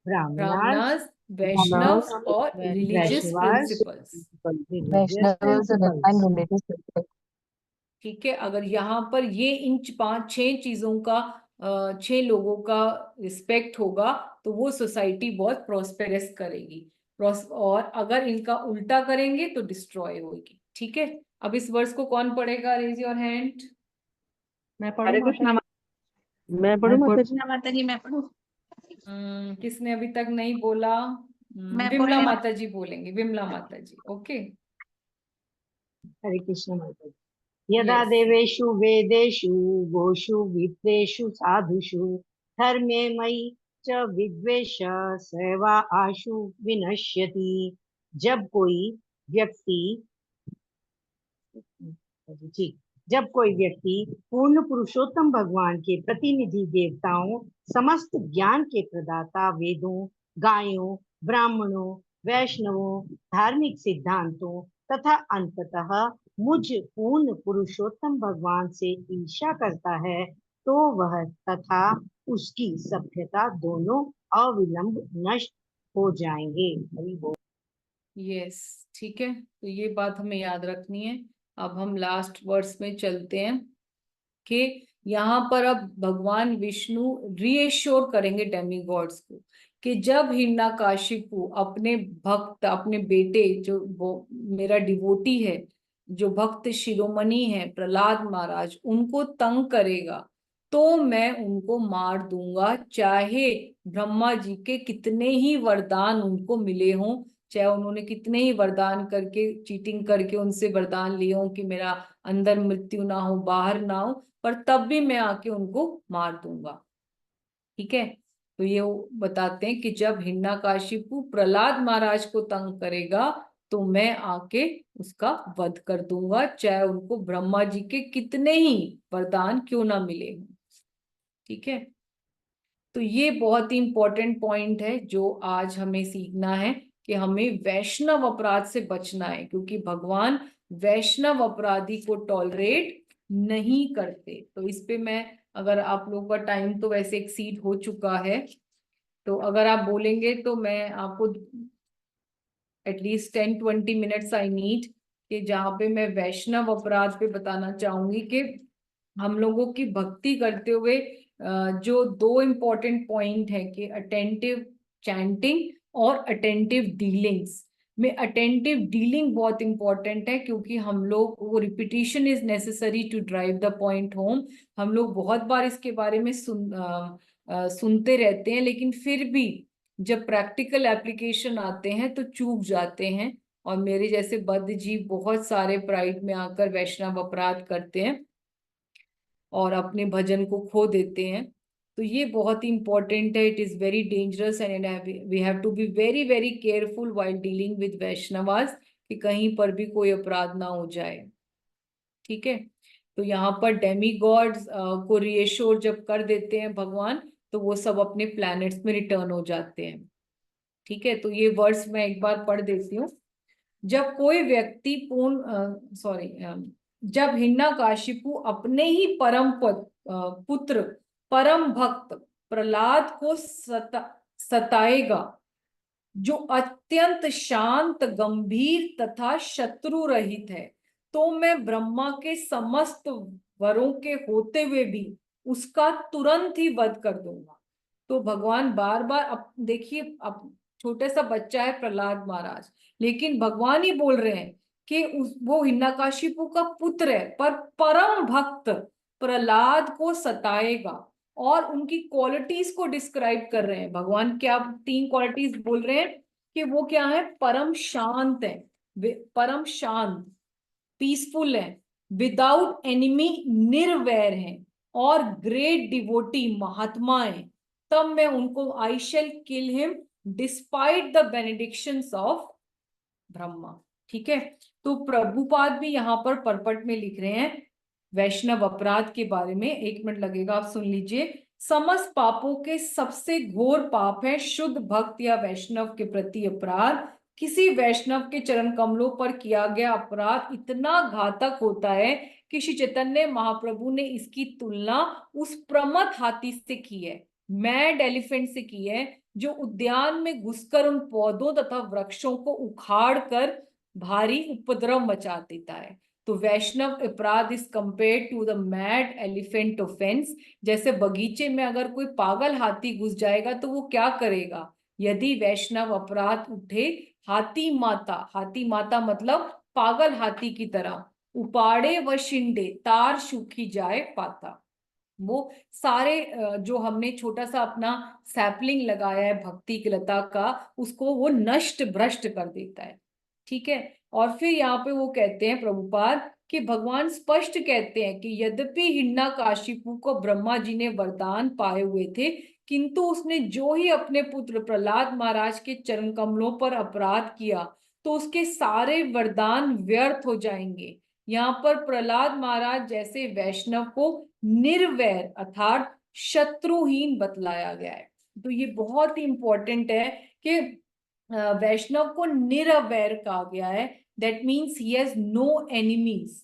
S4: Brahmanas,
S1: Brahmanas, Vaishnava और religious
S4: Vaishnavas,
S1: principles.
S4: religious
S2: Vaishnavas and
S4: principles.
S2: religious principles.
S1: ठीक है, अगर यहाँ पर ये इन 5-6 चीजों का 6 लोगों का रिस्पेक्ट होगा, तो वो सोसाइटी बहुत प्रॉस्पेरस करेगी। और अगर इनका उल्टा करेंगे तो डिस्ट्रॉय होगी। ठीक है, अब इस वर्ष को कौन पढ़ेगा? Raise your hand.
S2: मैं
S6: हरे
S2: पढ़ूँ
S6: कृष्णा
S2: मैं पढ़ूँ माता जी?
S3: माता जी मैं पढ़ूं?
S1: किसने अभी तक नहीं बोला?
S3: मैं
S1: विमला
S3: बोलने
S1: माता जी बोलेंगे, विमला माता जी। ओके,
S4: हरे कृष्ण माता जी। यदा
S1: Yes.
S4: देवेषु वेदेषु गोषु विप्रेषु साधुषु धर्मे मयि च विद्वेष सेवा आशु विनश्यति। जब कोई व्यक्ति जी जब कोई व्यक्ति पूर्ण पुरुषोत्तम भगवान के प्रतिनिधि देवताओं, समस्त ज्ञान के प्रदाता वेदों, गायों, ब्राह्मणों, वैष्णवों, धार्मिक सिद्धांतों तथा अंततः मुझ पूर्ण पुरुषोत्तम भगवान से ईर्ष्या करता है, तो वह तथा उसकी सभ्यता दोनों अविलंब नष्ट हो जाएंगे। हरि बोल।
S1: यस, ठीक है, तो ये बात हमें याद रखनी है। अब हम लास्ट वर्स में चलते हैं कि यहाँ पर अब भगवान विष्णु रीएश्योर करेंगे डेमीगॉड्स को कि जब हिरण्यकशिपु अपने भक्त, अपने बेटे, जो वो मेरा डिवोटी है, जो भक्त शिरोमणि है प्रहलाद महाराज, उनको तंग करेगा, तो मैं उनको मार दूंगा, चाहे ब्रह्मा जी के कितने ही वरदान उनको मिले हों, चाहे उन्होंने कितने ही वरदान करके, चीटिंग करके उनसे वरदान लिए हों कि मेरा अंदर मृत्यु ना हो, बाहर ना हो, पर तब भी मैं आके उनको मार दूंगा। ठीक है, तो ये वो बताते हैं कि जब हिरण्यकशिपु प्रहलाद महाराज को तंग करेगा, तो मैं आके उसका वध कर दूंगा, चाहे उनको ब्रह्मा जी के कितने ही वरदान क्यों ना मिले हों। ठीक है, तो ये बहुत ही इंपॉर्टेंट पॉइंट है जो आज हमें सीखना है कि हमें वैष्णव अपराध से बचना है, क्योंकि भगवान वैष्णव अपराधी को टॉलरेट नहीं करते। तो इस पे मैं, अगर आप लोगों का टाइम तो वैसे एक्सीड हो चुका है, तो अगर आप बोलेंगे तो मैं आपको एटलीस्ट 10-20 मिनट्स आई नीड, कि जहाँ पे मैं वैष्णव अपराध पे बताना चाहूंगी कि हम लोगों की भक्ति करते हुए जो 2 इम्पोर्टेंट पॉइंट है कि अटेंटिव चैंटिंग और अटेंटिव डीलिंग्स में, अटेंटिव डीलिंग बहुत इंपॉर्टेंट है, क्योंकि हम लोग, वो repetition is necessary to drive the point home. हम लोग बहुत बार इसके बारे में सुनते रहते हैं, लेकिन फिर भी जब प्रैक्टिकल एप्लीकेशन आते हैं तो चूक जाते हैं, और मेरे जैसे बद्ध जीव बहुत सारे प्राइड में आकर वैष्णव अपराध करते हैं और अपने भजन को खो देते हैं। तो ये बहुत ही इंपॉर्टेंट है, it is very dangerous and we have to be very very careful while dealing with Vaishnavas, कि कहीं पर भी कोई अपराध ना हो जाए। ठीक है, तो यहाँ पर डेमीगॉड्स को रीएश्योर जब कर देते हैं भगवान, तो वो सब अपने प्लैनेट्स में रिटर्न हो जाते हैं। ठीक है, तो ये वर्ड्स मैं एक बार पढ़ देती हूँ। जब कोई व्यक्ति जब हिरण्यकाशिपु अपने ही पुत्र परम भक्त प्रहलाद को सताएगा, जो अत्यंत शांत, गंभीर तथा शत्रु रहित है, तो मैं ब्रह्मा के समस्त वरों के होते हुए भी उसका तुरंत ही वध कर दूंगा। तो भगवान बार बार, अब देखिए, अब छोटे सा बच्चा है प्रहलाद महाराज, लेकिन भगवान ही बोल रहे हैं कि वो हिरण्यकाशिपु का पुत्र है, पर परम भक्त प्रहलाद को सताएगा, और उनकी क्वालिटीज को डिस्क्राइब कर रहे हैं भगवान। क्या 3 क्वालिटीज बोल रहे हैं कि वो क्या है? परम शांत है, परम शांत, पीसफुल है, विदाउट एनिमी, निर्वैर है, और ग्रेट डिवोटी, महात्मा है। तब मैं उनको I shall kill him despite the benedictions of Brahma. ठीक है, तो प्रभुपाद भी यहाँ पर परपट में लिख रहे हैं वैष्णव अपराध के बारे में। 1 मिनट लगेगा, आप सुन लीजिए। समस्त पापों के सबसे घोर पाप है शुद्ध भक्त या वैष्णव के प्रति अपराध। किसी वैष्णव के चरण कमलों पर किया गया अपराध इतना घातक होता है कि श्री चैतन्य महाप्रभु ने इसकी तुलना उस प्रमथ हाथी से की है, मैड एलिफेंट से की है, जो उद्यान में घुसकर उन पौधों तथा वृक्षों को उखाड़ कर भारी उपद्रव मचा देता है। तो वैष्णव अपराध is compared to the mad elephant offence. जैसे बगीचे में अगर कोई पागल हाथी घुस जाएगा तो वो क्या करेगा? यदि वैष्णव अपराध उठे, हाथी माता मतलब पागल हाथी की तरह, उपाड़े व शिंडे, तार सूखी जाए पाता। वो सारे जो हमने छोटा सा अपना सैपलिंग लगाया है भक्ति की लता का, उसको वो नष्ट भ्रष्ट कर देता है। ठीक है, और फिर यहाँ पे वो कहते हैं प्रभुपाद कि भगवान स्पष्ट कहते हैं कि यद्यपि हिरण्यकाशिपु को ब्रह्मा जी ने वरदान पाए हुए थे, किंतु उसने जो ही अपने पुत्र प्रहलाद महाराज के चरण कमलों पर अपराध किया, तो उसके सारे वरदान व्यर्थ हो जाएंगे। यहाँ पर प्रहलाद महाराज जैसे वैष्णव को निर्वैर अर्थात शत्रुहीन बतलाया गया है। तो ये बहुत ही इंपॉर्टेंट है कि वैष्णव को निरवैर कहा गया है, that means he has no enemies.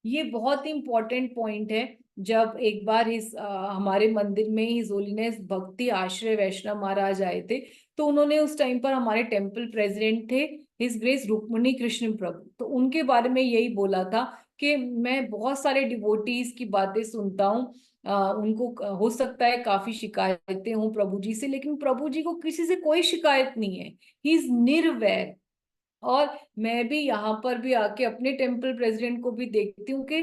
S1: ये बहुत ही इंपॉर्टेंट पॉइंट है। जब एक बार हमारे मंदिर में हिज होलीनेस भक्ति आश्रय वैष्णव महाराज आए थे, तो उन्होंने उस टाइम पर हमारे टेम्पल प्रेसिडेंट थे हिज ग्रेस रुक्मणी कृष्ण प्रभु, तो उनके बारे में यही बोला था कि मैं बहुत सारे डिवोटीज की बातें सुनता हूँ, उनको हो सकता है काफी शिकायतें हों प्रभु जी से, लेकिन प्रभु जी को किसी से कोई शिकायत नहीं है, ही इज निर्वैर। और मैं भी यहाँ पर भी आके अपने टेम्पल प्रेसिडेंट को भी देखती हूँ कि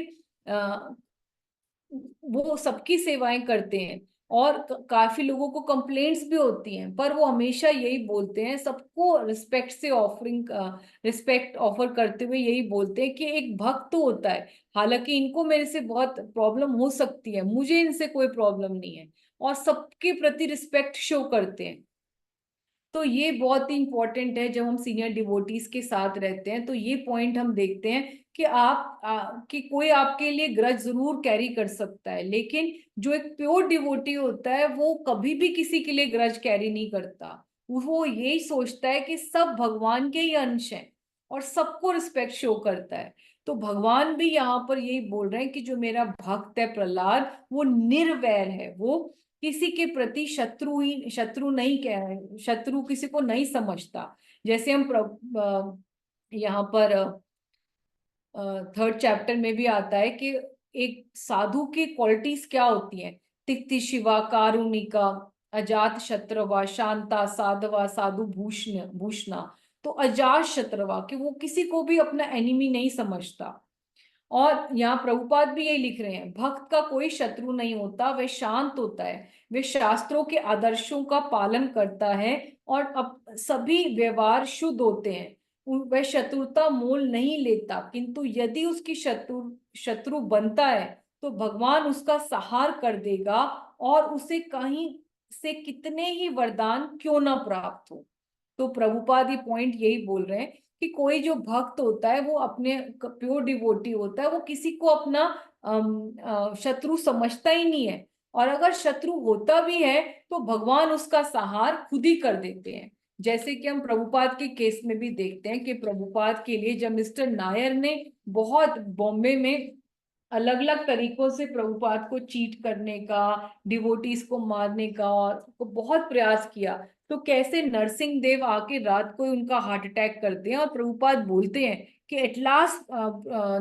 S1: वो सबकी सेवाएं करते हैं, और काफी लोगों को कंप्लेंट्स भी होती हैं, पर वो हमेशा यही बोलते हैं, सबको रिस्पेक्ट से रिस्पेक्ट ऑफर करते हुए यही बोलते हैं कि एक भक्त तो होता है, हालांकि इनको मेरे से बहुत प्रॉब्लम हो सकती है, मुझे इनसे कोई प्रॉब्लम नहीं है, और सबके प्रति रिस्पेक्ट शो करते हैं। तो ये बहुत ही इंपॉर्टेंट है। जब हम सीनियर डिवोटीज के साथ रहते हैं तो ये पॉइंट हम देखते हैं कि कि कोई आपके लिए ग्रज जरूर कैरी कर सकता है, लेकिन जो एक प्योर डिवोटी होता है वो कभी भी किसी के लिए ग्रज कैरी नहीं करता। वो यही सोचता है कि सब भगवान के ही अंश हैं और सबको रिस्पेक्ट शो करता है। तो भगवान भी यहाँ पर यही बोल रहे हैं कि जो मेरा भक्त है प्रहलाद, वो निर्वैर है, वो किसी के प्रति शत्रु नहीं कह रहे, शत्रु किसी को नहीं समझता। जैसे हम यहाँ पर 3rd चैप्टर में भी आता है कि एक साधु की क्वालिटीज क्या होती हैं, तिक्तिशिवा, कारुणिका, अजात शत्रवा, शांता, साधवा, साधु भूषणा। तो अजात शत्रवा कि वो किसी को भी अपना एनिमी नहीं समझता। और यहाँ प्रभुपाद भी यही लिख रहे हैं, भक्त का कोई शत्रु नहीं होता, वह शांत होता है, वे शास्त्रों के आदर्शों का पालन करता है, और अब सभी व्यवहार शुद्ध होते हैं, वह शत्रुता मोल नहीं लेता, किंतु यदि उसकी शत्रु बनता है तो भगवान उसका सहार कर देगा, और उसे कहीं से कितने ही वरदान क्यों ना प्राप्त हो। तो प्रभुपाद ये पॉइंट यही बोल रहे हैं कि कोई जो भक्त होता है वो अपने प्योर डिवोटी होता है, वो किसी को अपना शत्रु समझता ही नहीं है, और अगर शत्रु होता भी है तो भगवान उसका सहार खुद ही कर देते हैं। जैसे कि हम प्रभुपाद के केस में भी देखते हैं कि प्रभुपाद के लिए जब मिस्टर नायर ने बहुत बॉम्बे में अलग अलग तरीकों से प्रभुपाद को चीट करने का, डिवोटीज को मारने का और बहुत प्रयास किया, तो कैसे नरसिंह देव आके रात को ही उनका हार्ट अटैक करते हैं और प्रभुपाद बोलते हैं कि at last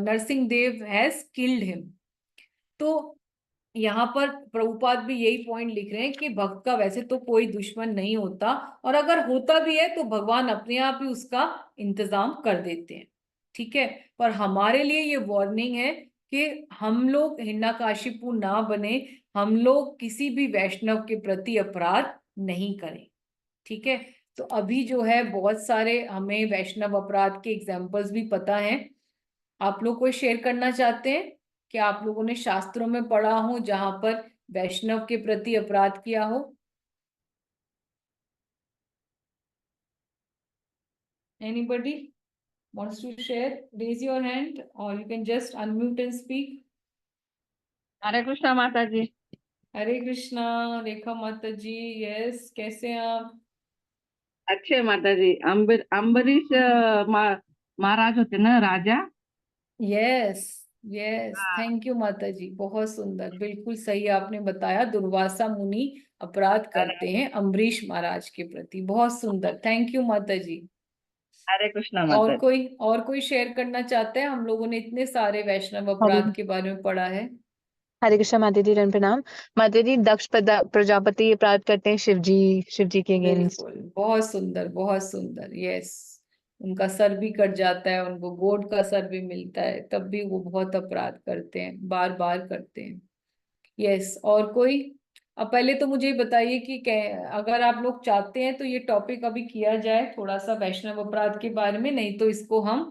S1: Narasimha Deva has killed him. तो यहाँ पर प्रभुपाद भी यही पॉइंट लिख रहे हैं कि भक्त का वैसे तो कोई दुश्मन नहीं होता, और अगर होता भी है तो भगवान अपने आप ही उसका इंतजाम कर देते हैं। ठीक है, पर हमारे लिए ये वार्निंग है कि हम लोग हिरण्यकशिपु ना बने, हम लोग किसी भी वैष्णव के प्रति अपराध नहीं करें। ठीक है, तो अभी जो है बहुत सारे हमें वैष्णव अपराध के एग्जाम्पल्स भी पता हैं। आप लोग कोई शेयर करना चाहते हैं कि आप लोगों ने शास्त्रों में पढ़ा हो जहां पर वैष्णव के प्रति अपराध किया हो? Anybody wants to share? Raise your hand or you can just unmute and speak.
S8: हरे कृष्णा माता जी।
S1: हरे कृष्णा रेखा माता जी। यस, कैसे हैं आप?
S8: अच्छे माता जी। अम्बरीश महाराज होते ना, राजा।
S1: यस यस,
S8: हाँ।
S1: थैंक यू माता जी, बहुत सुंदर, बिल्कुल सही आपने बताया। दुर्वासा मुनि अपराध करते हैं अम्बरीश महाराज के प्रति। बहुत सुंदर, थैंक यू माता जी।
S8: हरे कृष्णा माता जी।
S1: और कोई शेयर करना चाहते हैं? हम लोगों ने इतने सारे वैष्णव अपराध के बारे में पढ़ा है।
S9: हरे कृष्णा माता जी, रन प्रणाम। माता जी, दक्ष प्रजापति अपराध करते हैं शिव जी के अगेंस्ट।
S1: बिल्कुल, बहुत सुंदर बहुत सुंदर। यस, उनका सर भी कट जाता है, उनको गोड का सर भी मिलता है, तब भी वो बहुत अपराध करते हैं, बार बार करते हैं। यस, और कोई? अब पहले तो मुझे बताइए कि अगर आप लोग चाहते हैं तो ये टॉपिक अभी किया जाए थोड़ा सा वैष्णव अपराध के बारे में, नहीं तो इसको हम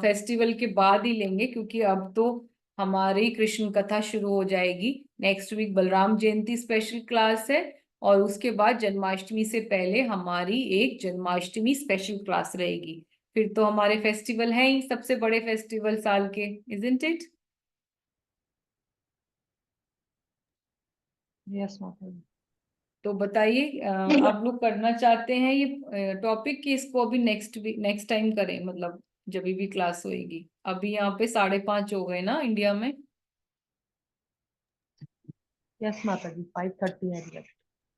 S1: फेस्टिवल के बाद ही लेंगे, क्योंकि अब तो हमारी कृष्ण कथा शुरू हो जाएगी। नेक्स्ट वीक बलराम जयंती स्पेशल क्लास है, और उसके बाद जन्माष्टमी से पहले हमारी एक जन्माष्टमी स्पेशल क्लास रहेगी। फिर तो हमारे फेस्टिवल है ही, सबसे बड़े फेस्टिवल साल के, इजंट इट?
S2: यस माता जी।
S1: तो बताइए, आप लोग करना चाहते हैं ये टॉपिक कि इसको अभी नेक्स्ट टाइम करें, मतलब जब भी क्लास होएगी? अभी यहाँ पे 5:30 हो गए ना इंडिया में।
S2: यस माता जी, 5:30 है यस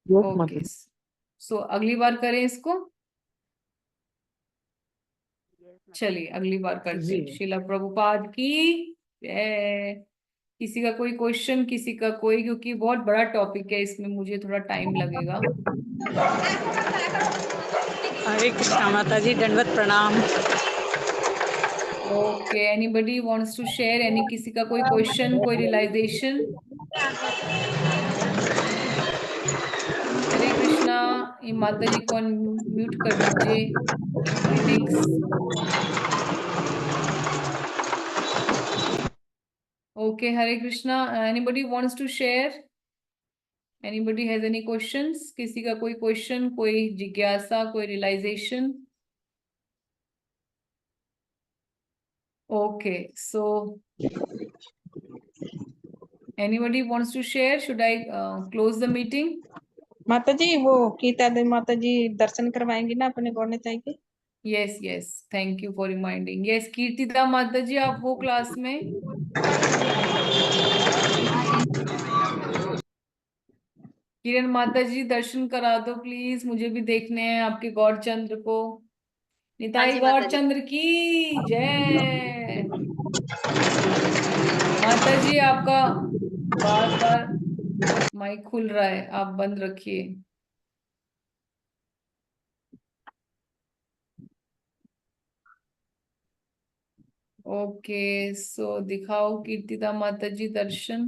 S2: माता
S1: ओके,
S2: जी।
S1: सो अगली बार करें इसको। चलिए अगली बार करते हैं।
S2: जी।
S1: शिला प्रभुपाद की जय। किसी का कोई क्वेश्चन, किसी का कोई, क्योंकि बहुत बड़ा टॉपिक है, इसमें मुझे थोड़ा टाइम लगेगा।
S10: हरे कृष्णा माता जी, दंडवत प्रणाम।
S1: Okay, anybody wants to share? किसी का कोई क्वेश्चन, कोई रियलाइजेशन? हरे कृष्णा। ये माता जी को म्यूट कर दीजिए। Greetings. Okay, Hare Krishna. Anybody wants to share? Anybody has any questions? किसी का कोई क्वेश्चन, कोई जिज्ञासा, कोई realisation? Okay, so anybody wants to share? Should I close the meeting?
S10: माता जी, वो गीता देवी माता जी दर्शन करवाएंगी ना अपने गौड़ चाहिए।
S1: Yes yes, thank you for reminding. Yes, Kirtida माता जी, आप वो क्लास में? किरण माता जी, दर्शन करा दो प्लीज, मुझे भी देखने हैं आपके गौरचंद्र को। निताई गौरचंद्र की जय। माता जी, आपका बार बार माइक खुल रहा है, आप बंद रखिए। ओके, सो दिखाओ कीर्तिदा माता जी दर्शन।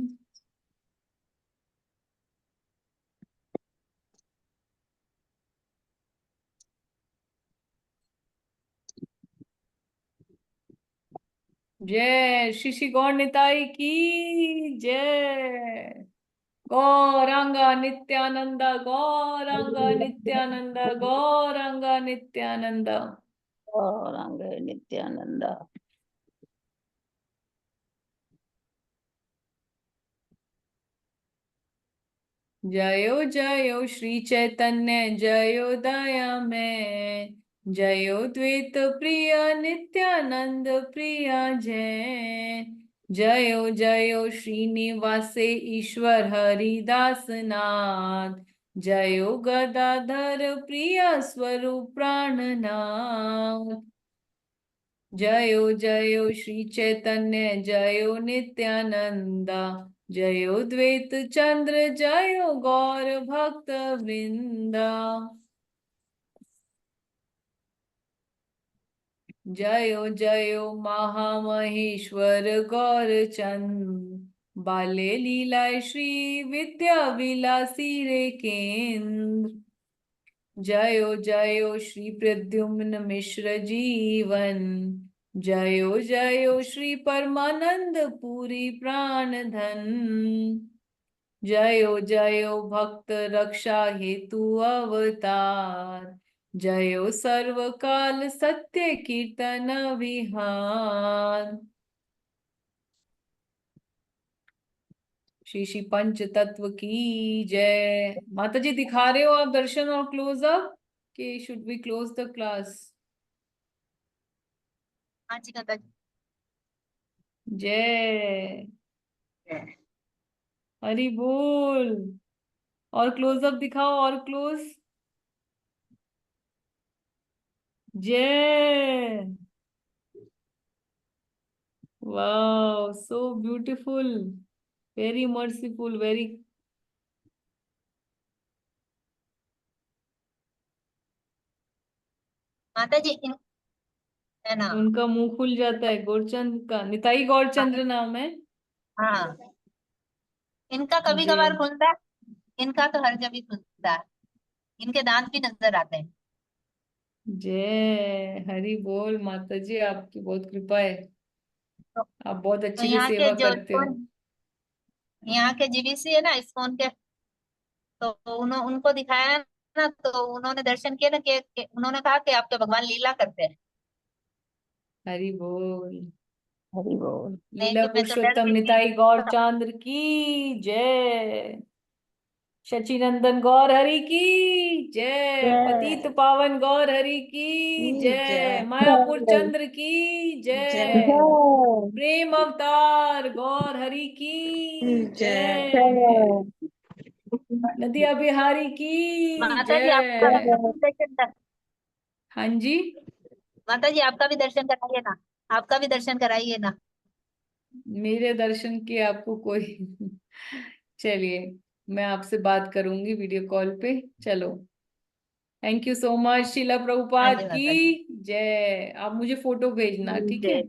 S1: जय श्री श्री गौर निताई की जय। गौरांगा नित्यानंदा, गौरांगा नित्यानंदा, गौरांगा नित्यानंदा।
S10: गौरांग नित्यानंदा।
S1: जयो जयो श्री चैतन्य जयो दया में, जयो द्वैत प्रिय नित्यानंद प्रिया जय। जयो जयो श्रीनिवासे ईश्वर हरिदास नाथ, जयो गदाधर प्रिय स्वरूप प्राणनाथ। जयो जयो श्री चैतन्य जयो नित्यानंदा, जयो द्वैत चंद्र जयो गौर भक्त वृंदा। जयो जयो महामहेश्वर गौर चंद, बाले लीला श्री विद्या विलासी रे केंद्र। जयो जयो श्री प्रद्युम्न मिश्र जीवन, जयो जयो श्री परमानंद पुरी प्राण धन। जयो जयो भक्त रक्षा हेतु अवतार, जयो सर्वकाल सत्य कीर्तन विहार। श्री श्री पंच तत्व की जय। माता जी दिखा रहे हो आप दर्शन और क्लोज अप कि should we close the class?
S11: हाँ जी माता जी।
S1: जय हरि बोल। और क्लोज अप दिखाओ, और क्लोज। जय। Wow, so beautiful, very merciful, very.
S11: माता जी है ना,
S1: उनका मुंह खुल जाता है, गौरचंद का, निताई गौरचंद्र नाम है।
S11: हाँ इनका कभी
S1: जय
S11: कभार खुलता है, इनका तो हर जगह खुलता है, इनके दांत भी नजर आते हैं।
S1: जय हरि बोल। माता जी आपकी बहुत कृपा है,
S11: तो,
S1: आप बहुत
S11: तो
S1: अच्छे से
S11: यहाँ के
S1: सेवा
S11: जो
S1: करते हो।
S11: यहाँ के जीवीसी है ना इस्कॉन के, तो उनको दिखाया ना, तो उन्होंने दर्शन किए ना कि उन्होंने कहा कि आपके भगवान लीला करते हैं।
S1: हरि बोल।
S11: हरि बोल।
S1: लीला
S11: मैं तो डर
S1: पुरुषोत्तम
S11: गई थी।
S1: निताई गौरचंद्र की जय। शचीनंदन गौर हरि की जय। पतित पावन गौर हरि की जय। मायापुर चंद्र की जय। प्रेम अवतार गौर हरि की जय। नदिया बिहारी की
S11: माता जी आपका भी
S1: जय।
S11: दर्शन कर,
S1: हाँ जी,
S11: माता जी आपका भी दर्शन कराइए ना, आपका भी दर्शन कराइए ना।
S1: मेरे दर्शन की आपको कोई चलिए, मैं आपसे बात करूंगी वीडियो कॉल पे। चलो, thank you so much. Sheela
S11: हाँ
S1: प्रभुपाद
S11: जी माता जी।
S1: की जय। आप मुझे फोटो भेजना, ठीक है?
S11: जय।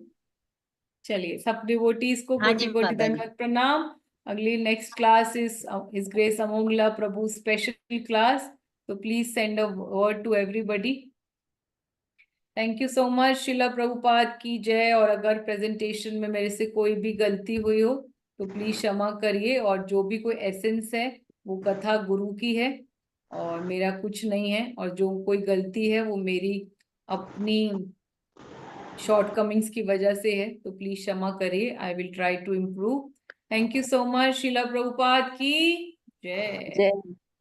S1: चलिए, सब डिवोटीज को
S11: हाँ
S1: कोटि
S11: जी
S1: कोटि
S11: माता जी।
S1: दंडवत प्रणाम। अगली next class is his grace Amoghlila Prabhu special class, तो please send a word to everybody. Thank you so much. Shila Prabhupada की जय। और अगर प्रेजेंटेशन में मेरे से कोई भी गलती हुई हो तो प्लीज क्षमा करिए, और जो भी कोई एसेंस है वो कथा गुरु की है और मेरा कुछ नहीं है, और जो कोई गलती है वो मेरी अपनी शॉर्टकमिंग्स की वजह से है, तो प्लीज क्षमा करिए। I will try to improve. Thank you so much. Shila Prabhupada की जय।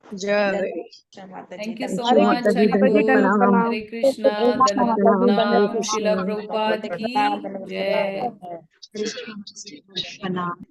S1: Thank you so
S4: Shri
S1: much.
S4: माता जी,
S1: हरि
S4: दंडवत
S1: बोल।
S4: प्रणाम।
S1: हरे कृष्णा, धन्यवाद प्रणाम। शिला प्रभुपाद की जय।
S4: प्रणाम।